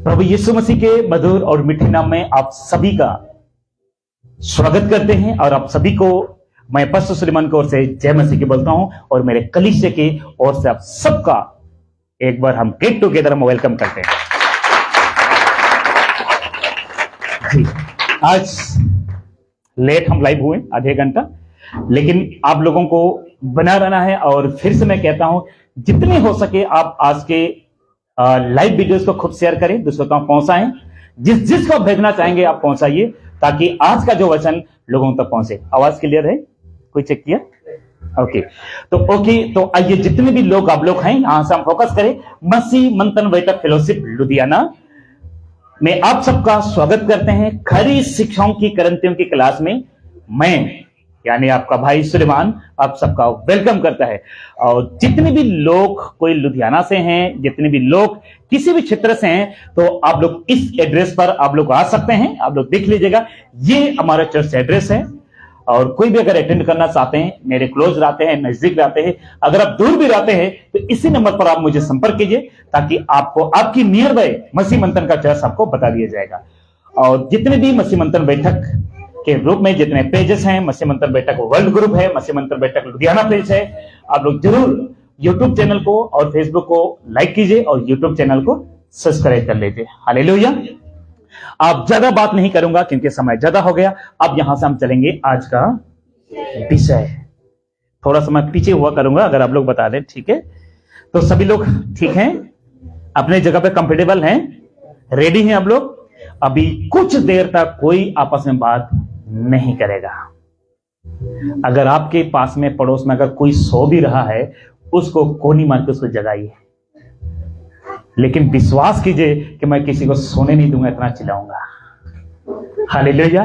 प्रभु यीशु मसीह के मधुर और मीठे नाम में आप सभी का स्वागत करते हैं और आप सभी को मैं पास्टर सुलेमान की ओर से जय मसीह की बोलता हूं और मेरे कलीसिया की ओर से आप सबका एक बार हम गेट टुगेदर में वेलकम करते हैं। आज लेट हम लाइव हुए आधे घंटा, लेकिन आप लोगों को बना रहना है और फिर से मैं कहता हूं जितने हो सके आप आज के लाइव वीडियोस को खूब शेयर करें, दूसरों तक पहुंचाएं। जिसको भेजना चाहेंगे आप पहुंचाइए ताकि आज का जो वचन लोगों तक पहुंचे। आवाज क्लियर है? कोई चेक किया? ओके तो आइए जितने भी लोग आप लोग हैं यहां से हम फोकस करें। मसीह मंथन बैठक फेलोशिप लुधियाना में आप सबका स्वागत करते हैं। खरी शिक्षाओं की करंतियों की क्लास में मैं यानी आपका भाई सुलेमान आप सबका वेलकम करता है। और जितने भी लोग कोई लुधियाना से हैं, जितने भी लोग किसी भी क्षेत्र से हैं, तो आप लोग इस एड्रेस पर आप लोग आ सकते हैं। आप लोग देख लीजिएगा, ये हमारा चर्च एड्रेस है। और कोई भी अगर अटेंड करना चाहते हैं, मेरे क्लोज रहते हैं, नजदीक रहते हैं, अगर आप दूर भी रहते हैं, तो इसी नंबर पर आप मुझे संपर्क कीजिए ताकि आपको आपकी नियर बाय मसीह मंथन का चर्च आपको बता दिया जाएगा। और जितने भी मसीह मंथन बैठक के ग्रुप में जितने पेजेस हैं, मसीह मंथन बैठक वर्ल्ड ग्रुप है, मसीह मंथन बैठक लुधियाना पेज है, आप लोग जरूर यूट्यूब चैनल को और फेसबुक को लाइक कीजिए और यूट्यूब चैनल को सब्सक्राइब कर लीजिए। हालेलुया। आप ज्यादा बात नहीं करूंगा क्योंकि समय ज्यादा हो गया। अब यहां से हम चलेंगे आज का विषय। थोड़ा समय पीछे हुआ करूंगा अगर आप लोग बता दें, ठीक है? तो सभी लोग ठीक हैं, अपने जगह पे कंफर्टेबल हैं, रेडी हैं आप लोग? अभी कुछ देर तक कोई आपस में बात नहीं करेगा। अगर आपके पास में पड़ोस में अगर कोई सो भी रहा है, उसको कोनी मार के उसको जगाइए, लेकिन विश्वास कीजिए कि मैं किसी को सोने नहीं दूंगा, इतना चिल्लाऊंगा। हालेलुया।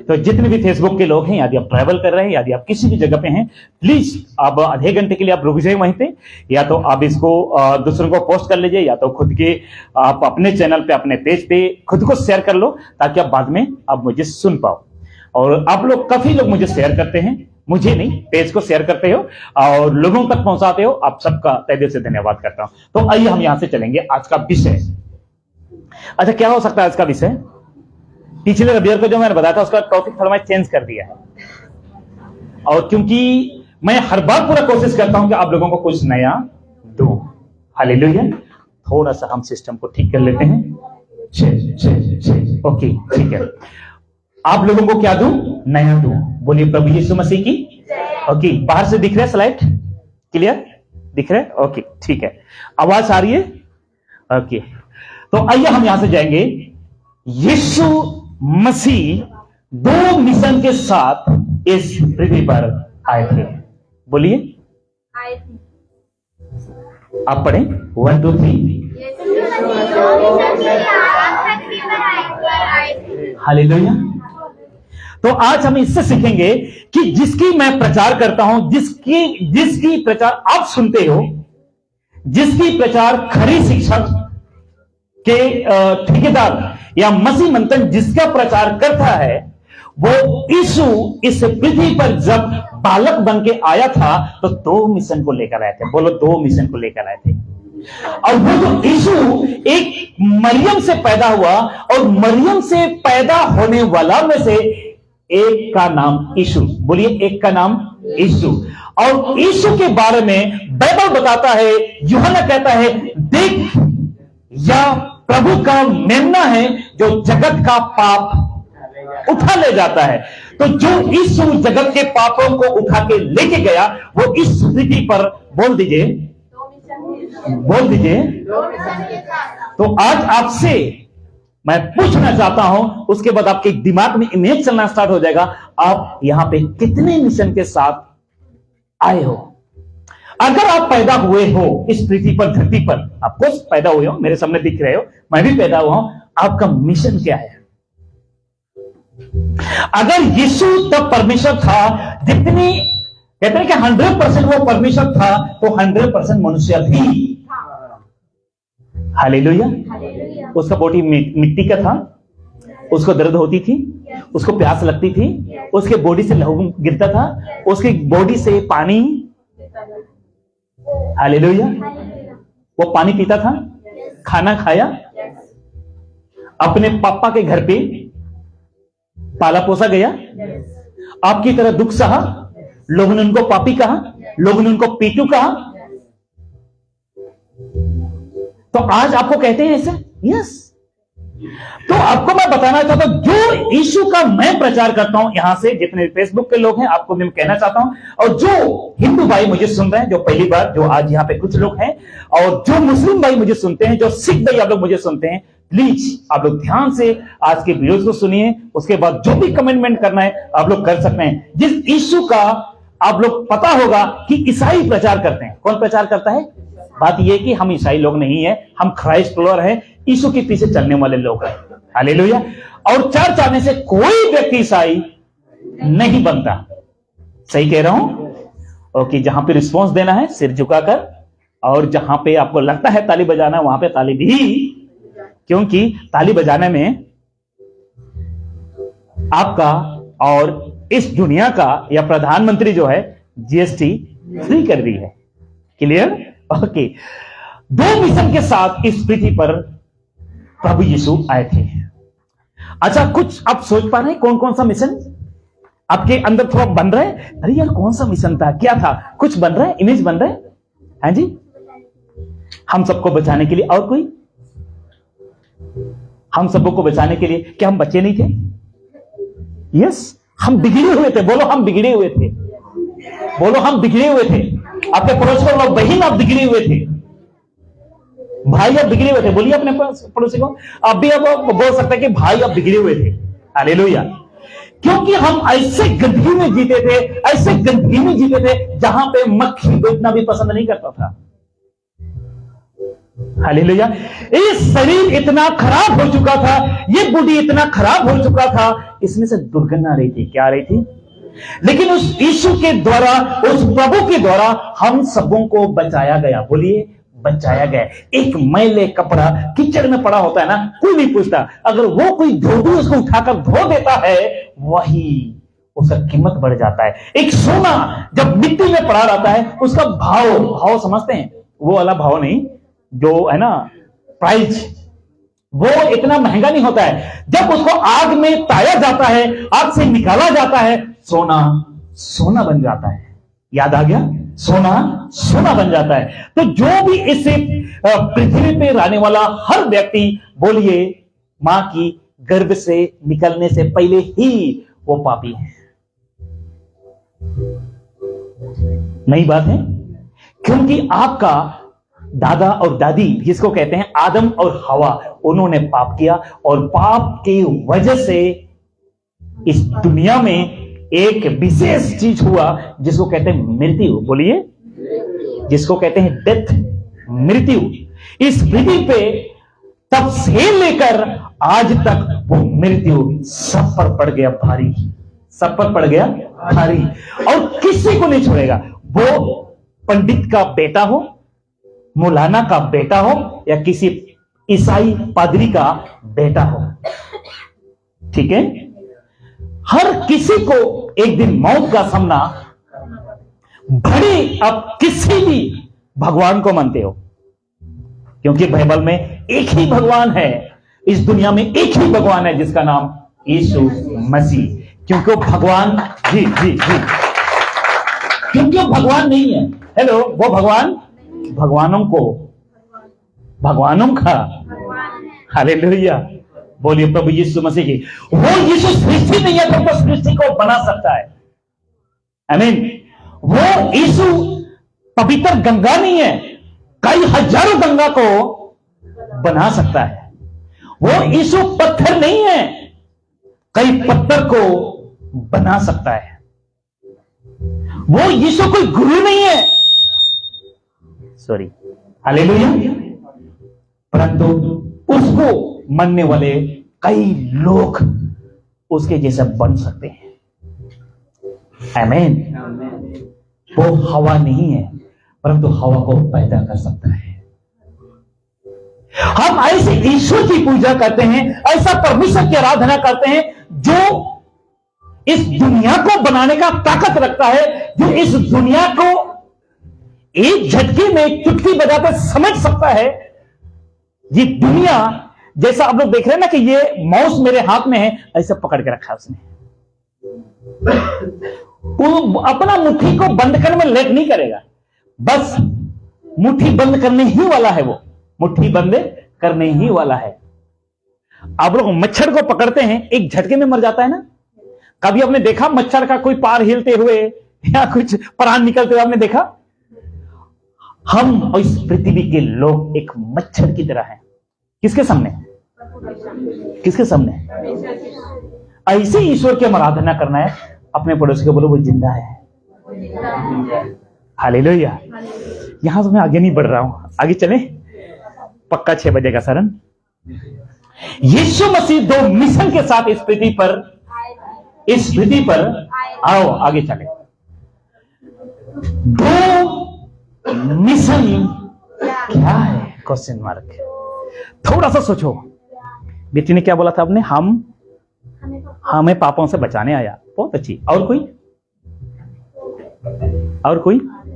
तो जितने भी फेसबुक के लोग हैं, यदि आप ट्रैवल कर रहे हैं, यदि आप किसी भी जगह पे हैं, प्लीज आप आधे घंटे के लिए आप रुक जाइए वहीं पे। या तो आप इसको दूसरों को पोस्ट कर लीजिए, या तो खुद के आप अपने चैनल पे, अपने पेज पे खुद को शेयर कर लो ताकि आप बाद में आप मुझे सुन पाओ। और आप लोग काफी लोग मुझे शेयर करते हैं, मुझे नहीं, पेज को शेयर करते हो और लोगों तक पहुंचाते हो, आप सबका तहे दिल से धन्यवाद करता हूं। तो आइए हम यहां से चलेंगे आज का विषय। अच्छा, क्या हो सकता है आज का विषय? पिछले रविवार को जो मैंने बताया था उसका टॉपिक थोड़ा मैं चेंज कर दिया है, और क्योंकि मैं हर बार पूरा कोशिश करता हूं कि आप लोगों को कुछ नया दूं। हालेलुया। थोड़ा सा हम सिस्टम को ठीक कर लेते हैं। ओके, ठीक है। आप लोगों को क्या दूं? नया दूं। बोलिए प्रभु यीशु मसीह की। ओके, बाहर से दिख रहा है स्लाइड? क्लियर दिख रहा है? ओके, ठीक है। आवाज आ रही है? ओके, तो आइए हम यहां से जाएंगे। यीशु मसीह 2 मिशन के साथ इस पृथ्वी पर आए थे। बोलिए, आप पढ़ें 1 2 3। हालेलुया। तो आज हम इससे सीखेंगे कि जिसकी मैं प्रचार करता हूं, जिसकी प्रचार आप सुनते हो, जिसकी प्रचार खरी शिक्षा के ठेकेदार या मसीह मंथन जिसका प्रचार करता है, वो यीशु इस पृथ्वी पर जब बालक बन के आया था तो 2 मिशन को लेकर आए थे। बोलो, 2 मिशन को लेकर आए थे। और वो जो यीशु एक मरियम से पैदा हुआ, और मरियम से पैदा होने वाला में से एक का नाम यीशु। बोलिए, एक का नाम यीशु। और यीशु के बारे में बाइबल बताता है, यूहन्ना कहता है, देख या प्रभु का मेमना है जो जगत का पाप उठा ले जाता है। तो जो यीशु जगत के पापों को उठा के लेके गया, वो इस पृथ्वी पर बोल दीजिए। तो आज आपसे मैं पूछना चाहता हूं, उसके बाद आपके दिमाग में इमेज चलना स्टार्ट हो जाएगा, आप यहां पे कितने मिशन के साथ आए हो? अगर आप पैदा हुए हो इस पृथ्वी पर, धरती पर, आपको पैदा हुए हो, मेरे सामने दिख रहे हो, मैं भी पैदा हुआ हूं, आपका मिशन क्या है? अगर यीशु तब परमेश्वर था, जितनी कहते हैं कि 100% वो परमेश्वर था, तो 100% मनुष्य भी। हालेलुया। उसका बॉडी मिट्टी का था, उसको दर्द होती थी, उसको प्यास लगती थी, उसके बॉडी से लहू गिरता था, उसकी बॉडी से पानी, हालेलुया, वो पानी पीता था, खाना खाया, अपने पापा के घर पे पाला पोसा गया, आपकी तरह दुख सहा, लोगों ने उनको पापी कहा, लोगों ने उनको पीटू कहा, तो आज आपको कहते हैं ऐसा? यस। तो आपको मैं बताना चाहता हूं, जो यीशु का मैं प्रचार करता हूं, यहां से जितने फेसबुक के लोग हैं, आपको मैं कहना चाहता हूं, और जो हिंदू भाई मुझे सुन रहे हैं, जो पहली बार, जो आज यहां पे कुछ लोग हैं, और जो मुस्लिम भाई मुझे सुनते हैं, जो सिख भाई आप लोग मुझे सुनते हैं, प्लीज आप लोग ध्यान से आज के वीडियोस को सुनिए। उसके बाद जो भी कमेंटमेंट करना है आप लोग कर सकते हैं। जिस यीशु का आप लोग पता होगा कि ईसाई प्रचार करते हैं, कौन प्रचार करता है? बात यह कि हम ईसाई लोग नहीं है, हम क्राइस्ट फॉलोअर हैं, यीशु के पीछे चलने वाले लोग हैं। हालेलुया। और चर्च आने से कोई व्यक्ति ईसाई नहीं बनता। सही कह रहा हूं? ओके, जहां पे रिस्पॉन्स देना है सिर झुकाकर, और जहां पे आपको लगता है ताली बजाना है वहां पे ताली भी, क्योंकि ताली बजाने में आपका और इस दुनिया का या प्रधानमंत्री जो है जीएसटी फ्री कर दी है। क्लियर? ओके। दो मिशन के साथ इस पृथ्वी पर प्रभु यीशु आए थे। अच्छा, कुछ आप सोच पा रहे हैं कौन कौन सा मिशन आपके अंदर थोड़ा बन रहा है? अरे यार, कौन सा मिशन था, क्या था? कुछ बन रहा है, इमेज बन रहा है? हाँ जी, हम सबको बचाने के लिए। और कोई? हम सबको बचाने के लिए। क्या हम बच्चे नहीं थे? यस, हम बिगड़े हुए थे। बोलो, हम बिगड़े हुए थे। बोलो, हम बिगड़े हुए थे। आपके पड़ोस को लोग, बहन आप बिगड़े हुए थे, भाई आप बिगड़े हुए थे। बोलिए अपने पड़ोसी को, आप भी अब बोल सकते हैं कि भाई आप बिगड़े हुए थे। हालेलुया। क्योंकि हम ऐसे गंदगी में जीते थे, ऐसे गंदगी में जीते थे जहां पे मक्खी बैठना भी पसंद नहीं करता था। हालेलुया। ये शरीर इतना खराब हो चुका था, ये बॉडी इतना खराब हो चुका था, इसमें से दुर्गंध आ रही थी। क्या आ रही थी? लेकिन उस यीशु के द्वारा, उस प्रभु के द्वारा हम सबों को बचाया गया। बोलिए, बचाया गया। एक मैले कपड़ा कीचड़ में पड़ा होता है ना, कोई नहीं पूछता, अगर वो कोई धोबी उसको उठाकर धो देता है, वही उसका कीमत बढ़ जाता है। एक सोना जब मिट्टी में पड़ा रहता है, उसका भाव समझते हैं, वो वाला भाव नहीं जो है ना प्राइस, वो इतना महंगा नहीं होता है। जब उसको आग में ताया जाता है, आग से निकाला जाता है, सोना सोना बन जाता है। याद आ गया? सोना सोना बन जाता है। तो जो भी इस पृथ्वी पे रहने वाला हर व्यक्ति, बोलिए, मां की गर्भ से निकलने से पहले ही वो पापी है। नई बात है, क्योंकि आपका दादा और दादी, जिसको कहते हैं आदम और हवा, उन्होंने पाप किया, और पाप की वजह से इस दुनिया में एक विशेष चीज हुआ जिसको कहते हैं मृत्यु। बोलिए, जिसको कहते हैं डेथ, मृत्यु। इस पृथ्वी पे तब से लेकर आज तक वो मृत्यु सब पर पड़ गया भारी, सब पर पड़ गया भारी, और किसी को नहीं छोड़ेगा। वो पंडित का बेटा हो, मौलाना का बेटा हो, या किसी ईसाई पादरी का बेटा हो, ठीक है? हर किसी को एक दिन मौत का सामना, भले आप किसी भी भगवान को मानते हो, क्योंकि बाइबल में एक ही भगवान है, इस दुनिया में एक ही भगवान है जिसका नाम यीशु मसीह। क्योंकि वो भगवान, जी जी जी, क्योंकि वो भगवान नहीं है। हेलो, वो भगवान भगवानों का हालेलुया। बोलिए प्रभु यीशु मसीह की। वो यीशु सृष्टि नहीं है तो सृष्टि को बना सकता है। आमीन। वो यीशु पवित्र गंगा नहीं है, कई हजारों गंगा को बना सकता है। वो यीशु पत्थर नहीं है, कई पत्थर को बना सकता है। वो यीशु कोई गुरु नहीं है, सॉरी, हालेलुया, परंतु उसको मानने वाले कई लोग उसके जैसे बन सकते हैं। आमीन। वो हवा नहीं है, परंतु हवा को पैदा कर सकता है। हम ऐसे ईश्वर की पूजा करते हैं, ऐसा परमेश्वर की आराधना करते हैं जो इस दुनिया को बनाने का ताकत रखता है, जो इस दुनिया को एक झटके में चुटकी बजाकर समझ सकता है। ये दुनिया जैसा आप लोग देख रहे हैं ना कि ये माउस मेरे हाथ में है, ऐसा पकड़ के रखा उसने। वो अपना मुट्ठी को बंद करने में लेट नहीं करेगा, बस मुट्ठी बंद करने ही वाला है, वो मुट्ठी बंद करने ही वाला है। आप लोग मच्छर को पकड़ते हैं, एक झटके में मर जाता है ना। कभी आपने देखा मच्छर का कोई पार हिलते हुए या कुछ प्राण निकलते हुए आपने देखा? हम और इस पृथ्वी के लोग एक मच्छर की तरह हैं। किसके सामने? किसके सामने? ऐसे ईश्वर की हम आराधना करना है। अपने पड़ोसी को बोलो वो जिंदा है। हालेलुया। यहां से मैं आगे नहीं बढ़ रहा हूं, आगे चले। पक्का 6 बजे का सरन। यीशु मसीह 2 मिशन के साथ इस पृथ्वी पर आओ, आगे चले। 2 मिशन क्या है? Question mark. थोड़ा सा सोचो। बेटी ने क्या बोला था आपने? हमें पापों से बचाने आया। बहुत अच्छी। और कोई?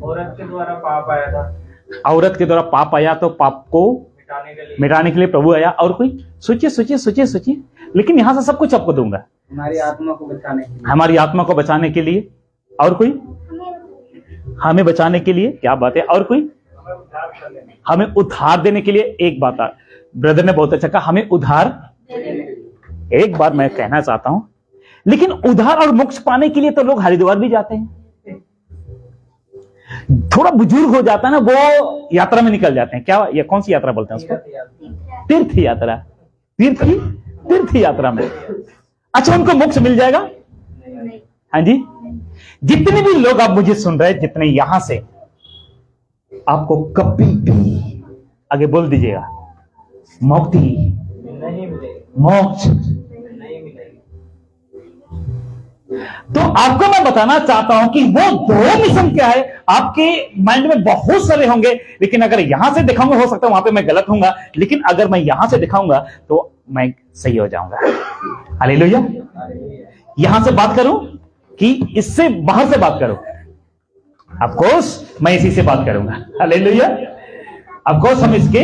औरत के द्वारा पाप आया था। औरत के द्वारा पाप आया तो पाप को मिटाने के लिए प्रभु आया। और कोई? सोचिए। लेकिन यहां से सब कुछ आपको दूंगा। हमारी आत्मा को बचाने के लिए। और कोई? हमें बचाने के लिए। क्या बात है। और कोई? हमें उद्धार देने के लिए। एक बात ब्रदर ने बहुत अच्छा कहा, हमें उद्धार। एक बात मैं कहना चाहता हूं, लेकिन उद्धार और मोक्ष पाने के लिए तो लोग हरिद्वार भी जाते हैं। थोड़ा बुजुर्ग हो जाता है ना, वो यात्रा में निकल जाते हैं। क्या, ये कौन सी यात्रा बोलते हैं उसको? तीर्थ यात्रा। तीर्थ यात्रा में। अच्छा, उनको मोक्ष मिल जाएगा? हाँ जी। जितने भी लोग आप मुझे सुन रहे हैं, जितने यहां से, आपको कभी भी आगे बोल दीजिएगा मुक्ति नहीं मिलेगी, मोक्ष नहीं मिलेगी। तो आपको मैं बताना चाहता हूं कि वो 2 मिशन क्या है। आपके माइंड में बहुत सारे होंगे, लेकिन अगर यहां से दिखाऊंगा, हो सकता है वहां पे मैं गलत होऊंगा, लेकिन अगर मैं यहां से दिखाऊंगा तो मैं सही हो जाऊंगा। हालेलुया। यहां से बात करूं कि इससे बाहर से बात करूं? ऑफ कोर्स मैं इसी से बात करूंगा। हालेलुया। ऑफ कोर्स हम इसके,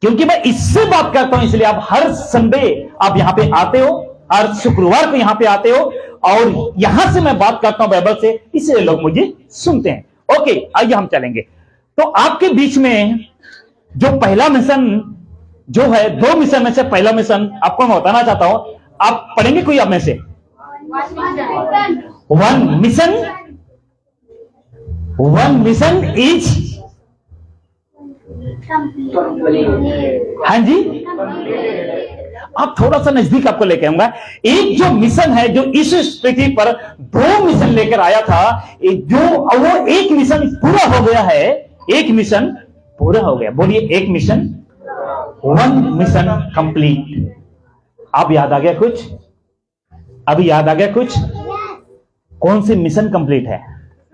क्योंकि मैं इससे बात करता हूं, इसलिए आप हर संडे आप यहां पे आते हो, हर शुक्रवार को यहां पे आते हो, और यहां से मैं बात करता हूं बाइबल से, इसलिए लोग मुझे सुनते हैं। ओके, आइए हम चलेंगे। तो आपके बीच में जो पहला मिशन जो है, 2 मिशन में से पहला मिशन आपको मैं बताना चाहता हूं। आप पढ़ेंगे कोई आप में से? 1 मिशन इज, हाँ जी, आप थोड़ा सा नजदीक आपको लेके आऊंगा। एक जो मिशन है, जो इस पृथ्वी पर 2 मिशन लेकर आया था, जो वो एक मिशन पूरा हो गया है। एक मिशन पूरा हो गया। बोलिए, एक मिशन, 1 मिशन कंप्लीट। अब याद आ गया कुछ? अभी याद आ गया कुछ? कौन सी मिशन कंप्लीट है?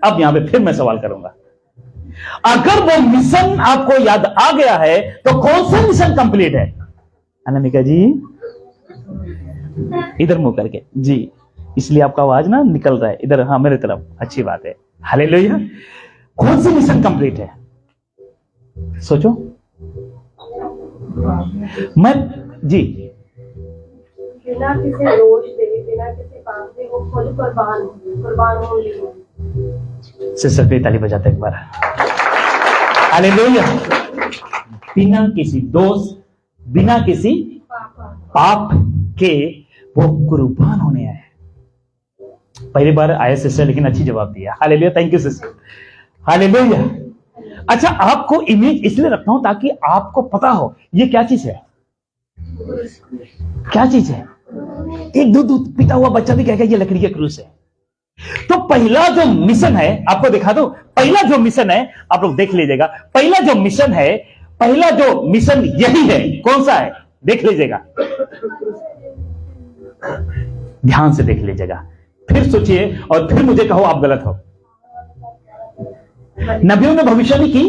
अब यहां पे फिर मैं सवाल करूंगा। अगर वो मिशन आपको याद आ गया है तो कौन सा मिशन कंप्लीट है? अनामिका जी इधर मुंह करके जी, इसलिए आपका आवाज ना निकल रहा है इधर। हाँ, मेरे तरफ। अच्छी बात है। हालेलुया। कौन सी मिशन कंप्लीट है? सोचो। मैं जी, बिना किसी दोष से, बिना किसी पाप से वो खुद कुर्बान हो गई। सिस्टर पे ताली बजाते एक बार। हालेलुया। बिना किसी दोष, बिना किसी पाप के वो कुर्बान होने आए। पहली बार आए सिस्टर, लेकिन अच्छी जवाब दिया। Hallelujah. Thank you sister. Hallelujah. अच्छा, आपको इमेज इसलिए रखता हूं ताकि आपको पता हो ये क्या चीज है। क्या चीज है? एक दूध पीता हुआ बच्चा भी कहेगा ये लकड़ी के क्रूस है। तो पहला जो मिशन है, आपको दिखा दो। पहला जो मिशन है, आप लोग देख लीजिएगा। पहला जो मिशन है, पहला जो मिशन यही है। कौन सा है? देख लीजिएगा, ध्यान से देख लीजिएगा, फिर सोचिए और फिर मुझे कहो आप गलत हो। नबियों ने भविष्यवाणी की।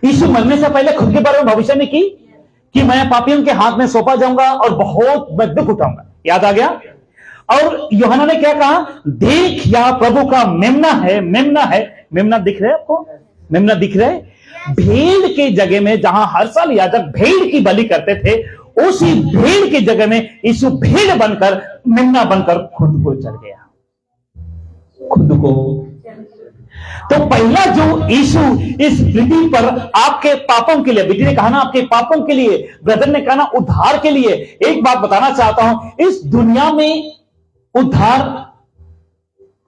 यीशु मरने से पहले खुद के बारे में भविष्यवाणी की कि मैं पापियों के हाथ में सौंपा जाऊंगा और बहुत मैं दुख उठाऊंगा। याद आ गया? और यूहन्ना ने क्या कहा? देख, या प्रभु का मेमना है। मेमना है। मेमना दिख रहा है आपको? मेमना दिख रहा है? भेड़ के जगह में जहां हर साल याजक भेड़ की बलि करते थे, उसी भेड़ की जगह में यीशु भेड़ बनकर, मेमना बनकर खुद को चल गया, खुद को। तो पहला जो यीशु इस पृथ्वी पर आपके पापों के लिए, बेटी ने कहा ना आपके पापों के लिए, ब्रदर ने कहा ना उद्धार के लिए। एक बात बताना चाहता हूं, इस दुनिया में उद्धार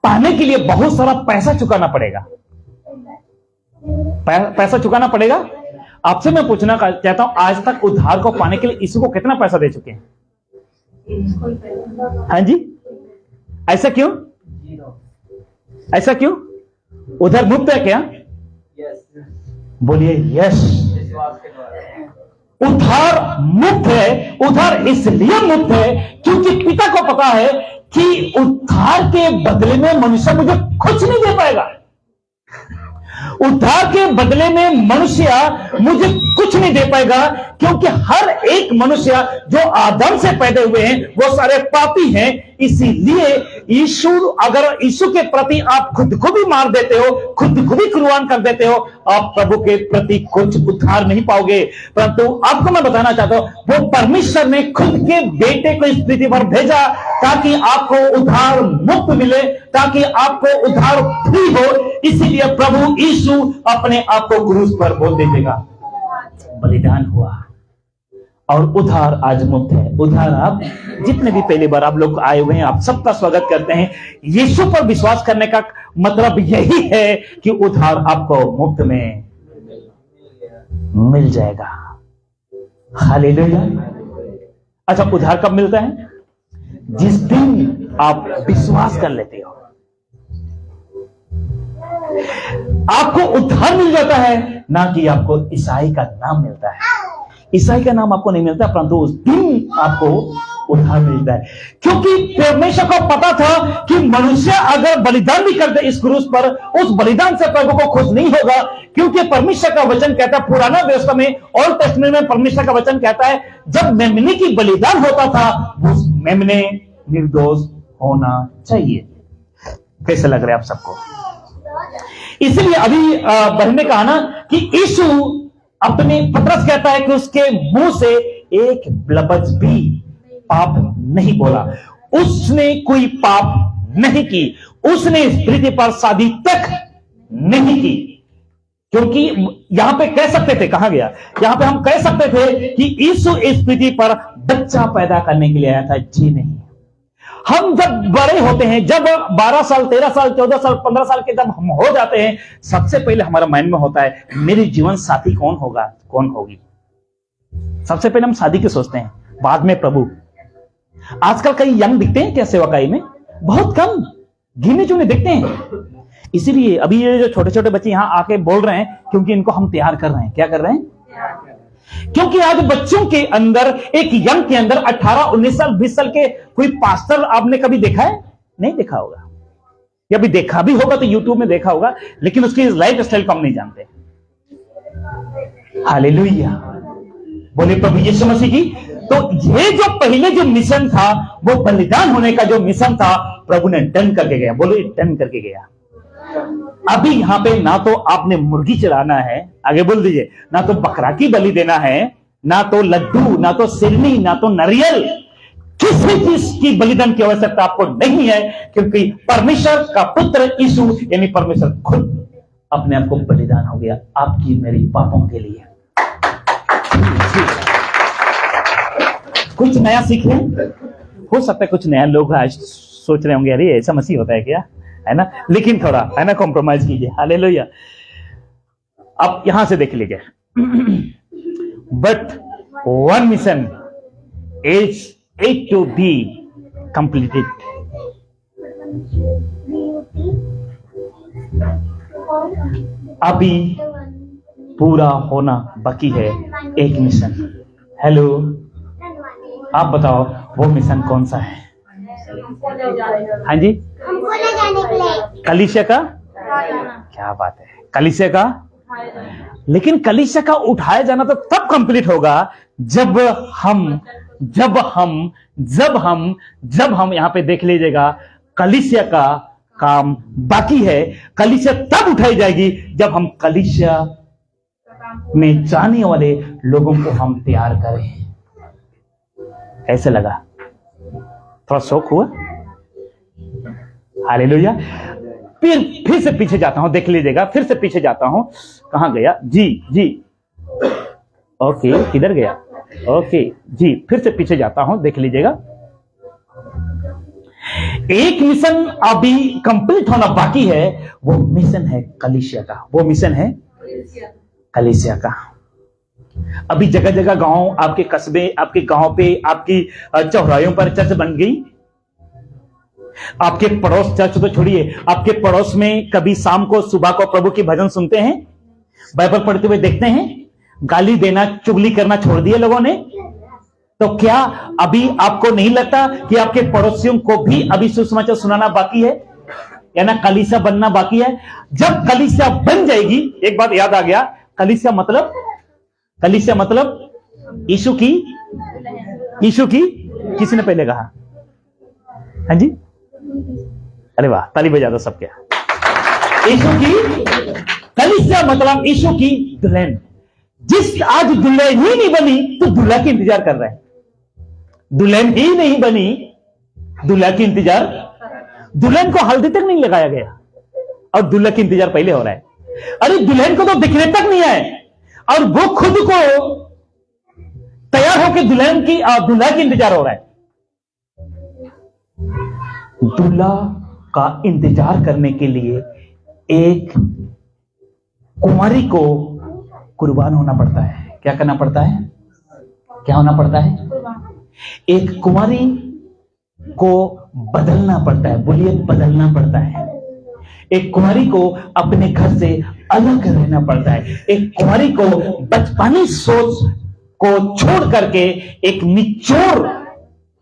पाने के लिए बहुत सारा पैसा चुकाना पड़ेगा, पैसा चुकाना पड़ेगा। आपसे मैं पूछना चाहता हूं, आज तक उद्धार को पाने के लिए यीशु को कितना पैसा दे चुके हैं? हाँ जी, ऐसा क्यों? ऐसा क्यों? उधर मुफ्त है क्या? बोलिए यस। उद्धार मुफ्त है। उद्धार इसलिए मुफ्त है क्योंकि पिता को पता है कि उद्धार के बदले में मनुष्य मुझे कुछ नहीं दे पाएगा। उद्धार के बदले में मनुष्य मुझे कुछ नहीं दे पाएगा, क्योंकि हर एक मनुष्य जो आदम से पैदा हुए हैं वो सारे पापी हैं। इसीलिए यीशु, अगर यीशु के प्रति आप खुद को भी मार देते हो, खुद को भी कुर्बान कर देते हो, आप प्रभु के प्रति कुछ उद्धार नहीं पाओगे। परंतु आपको मैं बताना चाहता हूं, वो परमेश्वर ने खुद के बेटे को इस पृथ्वी पर भेजा ताकि आपको उद्धार मुफ्त मिले, ताकि आपको उद्धार फ्री हो। इसीलिए प्रभु यीशु अपने आप को क्रूस पर बोल दीजिएगा, बलिदान हुआ और उद्धार आज मुफ्त है। उद्धार आप जितने भी पहली बार आप लोग आए हुए हैं, आप सबका स्वागत करते हैं। यीशु पर विश्वास करने का मतलब यही है कि उद्धार आपको मुफ्त में मिल जाएगा। हालेलुया। अच्छा, उद्धार कब मिलता है? जिस दिन आप विश्वास कर लेते हो, आपको उद्धार मिल जाता है, ना कि आपको ईसाई का नाम मिलता है। ईसाई का नाम आपको नहीं मिलता, परंतु उस दिन आपको उद्धार मिलता है। क्योंकि परमेश्वर को पता था कि मनुष्य अगर बलिदान भी करते इस क्रूस पर, उस बलिदान से प्रभु को खुश नहीं होगा। क्योंकि परमेश्वर का वचन कहता है, पुराना व्यवस्था में, ओल्ड टेस्टमेंट में परमेश्वर का वचन कहता है, जब मेमने की बलिदान होता था, उस मेमने निर्दोष होना चाहिए। कैसे लग रहा है आप सबको? इसलिए अभी बहन ने कहा ना कि यीशु अपने, पतरस कहता है कि उसके मुंह से एक लफ्ज भी पाप नहीं बोला। उसने कोई पाप नहीं की, उसने इस पृथ्वी पर शादी तक नहीं की। क्योंकि यहां पे कह सकते थे, कहां गया, यहां पे हम कह सकते थे कि यीशु इस पृथ्वी पर बच्चा पैदा करने के लिए आया था। जी नहीं। हम जब बड़े होते हैं, जब 12 साल, 13 साल, 14 साल, 15 साल के जब हम हो जाते हैं, सबसे पहले हमारा माइंड में होता है मेरी जीवन साथी कौन होगा, कौन होगी। सबसे पहले हम शादी की सोचते हैं, बाद में प्रभु। आजकल कई यंग दिखते हैं क्या सेवकाई में? बहुत कम, गिने चुने दिखते हैं। इसीलिए अभी ये जो छोटे छोटे बच्चे यहां आके बोल रहे हैं, क्योंकि इनको हम तैयार कर रहे हैं। क्या कर रहे हैं? क्योंकि आज बच्चों के अंदर, एक यंग के अंदर 18, 19 साल, 20 साल के कोई पास्टर आपने कभी देखा है? नहीं देखा होगा, या भी देखा भी होगा तो यूट्यूब में देखा होगा, लेकिन उसकी लाइफ स्टाइल को हम नहीं जानते। हालेलुया, बोले प्रभु यीशु मसीह की। तो ये जो पहले जो मिशन था, वो बलिदान होने का जो मिशन था, प्रभु ने डन करके गया। बोले डन करके गया। अभी यहां पे ना तो आपने मुर्गी चढ़ाना है, आगे बोल दीजिए, ना तो बकरा की बलि देना है, ना तो लड्डू, ना तो सिरनी, ना तो नारियल, किसी चीज की बलिदान की आवश्यकता आपको नहीं है। क्योंकि परमेश्वर का पुत्र यीशु यानी परमेश्वर खुद अपने आप को बलिदान हो गया आपकी मेरी पापों के लिए। कुछ नया सीखे, हो सकता है कुछ नया लोग आज सोच रहे होंगे, अरे ऐसा मसीह होता है क्या, है ना? लेकिन थोड़ा है ना, कॉम्प्रोमाइज कीजिए। हालेलुया। अब यहां से देख लीजिए, but one mission is it to be completed. अभी पूरा होना बाकी है एक मिशन। हेलो, आप बताओ वो मिशन कौन सा है? हाँ जी, हमको ले जाने के लिए। कलीसिया का, क्या बात है, कलीसिया का। लेकिन कलीसिया का उठाया जाना तो तब कंप्लीट होगा जब हम यहां पे देख लीजिएगा, कलीसिया का काम बाकी है। कलीसिया तब उठाई जाएगी जब हम कलीसिया में जाने वाले लोगों को हम तैयार करें। कैसे लगा? थोड़ा शौक हुआ? हालेलुया। फिर से पीछे जाता हूं, देख लीजिएगा, फिर से पीछे जाता हूं। कहां गया? जी ओके, किधर गया? ओके जी, फिर से पीछे जाता हूं, देख लीजिएगा। एक मिशन अभी कंप्लीट होना बाकी है, वो मिशन है कलीसिया का। वो मिशन है कलीसिया का। अभी जगह जगह गांव, आपके कस्बे, आपके गांव पे, आपकी चौराहों पर चर्च बन गई। आपके पड़ोस, चर्च तो छोड़िए, आपके पड़ोस में कभी शाम को, सुबह को प्रभु की भजन सुनते हैं, बाइबल पढ़ते हुए देखते हैं। गाली देना, चुगली करना छोड़ दिए लोगों ने। तो क्या अभी आपको नहीं लगता कि आपके पड़ोसियों को भी अभी सुसमाचार सुनाना बाकी है, या ना कलीसिया बनना बाकी है? जब कलीसिया बन जाएगी, एक बात याद आ गया, कलीसिया मतलब यीशु की, किसी ने पहले कहा? हाँ जी, अरे वाह, ताली बजा दो सब। क्या यीशु की कलीसिया मतलब यीशु की दुल्हन। जिस आज दुल्हन ही नहीं बनी तो दूल्हा की इंतजार कर रहा है। दुल्हन ही नहीं बनी, दूल्हा की इंतजार। दुल्हन को हल्दी तक नहीं लगाया गया और दूल्हा की इंतजार पहले हो रहा है। अरे दुल्हन को तो दिखने तक नहीं आए और वो खुद को तैयार होकर दूल्हा की इंतजार हो रहा है। दूल्हा का इंतजार करने के लिए एक कुंवारी को कुर्बान होना पड़ता है। क्या करना पड़ता है? क्या होना पड़ता है? एक कुंवारी को बदलना पड़ता है। बोलिए, बदलना पड़ता है। एक कुंवारी को अपने घर से अलग रहना पड़ता है। एक कुंवारी को बचपनी सोच को छोड़ करके एक निचोड़,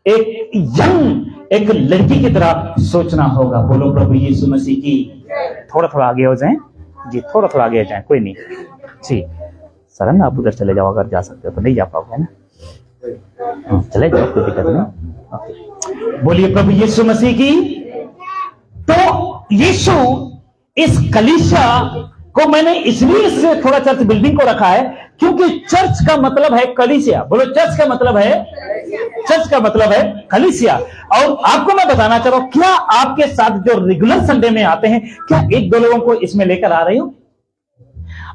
एक यंग, एक लड़की की तरह सोचना होगा। बोलो प्रभु यीशु मसीह की। थोड़ा आगे हो जाएं जी, थोड़ा आगे हो जाएं, कोई नहीं जी। सरन आप उधर चले जाओ, अगर जा सकते हो तो। नहीं जा पाओगे ना, चले जाओ, कोई दिक्कत नहीं। बोलिए प्रभु यीशु मसीह की। तो यीशु इस कलीसिया को मैंने इसलिए से थोड़ा चर्च बिल्डिंग को रखा है क्योंकि चर्च का मतलब है कलीसिया। बोलो, चर्च का मतलब है कलीसिया। और आपको मैं बताना चाह रहा हूं, क्या आपके साथ जो रेगुलर संडे में आते हैं, क्या एक दो लोगों को इसमें लेकर आ रहे हो?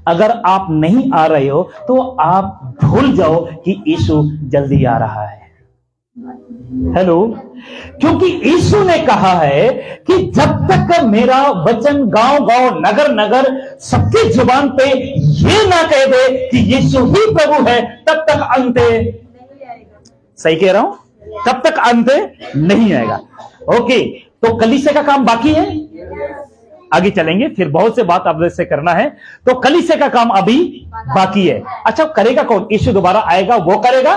अगर आप नहीं आ रहे हो तो आप भूल जाओ कि यीशु जल्दी आ रहा है। हेलो, क्योंकि यीशु ने कहा है कि जब तक मेरा वचन गांव नगर नगर सबकी जुबान पे ये ना कह दे कि यीशु ही प्रभु है, तब तक अंत सही कह रहा हूं, तब तक अंत नहीं आएगा। ओके, तो कलीसिया का काम बाकी है, आगे चलेंगे, फिर बहुत से बात आप से करना है। तो कलीसिया का काम अभी बाकी है। अच्छा, करेगा कौन? यीशु दोबारा आएगा, वो करेगा।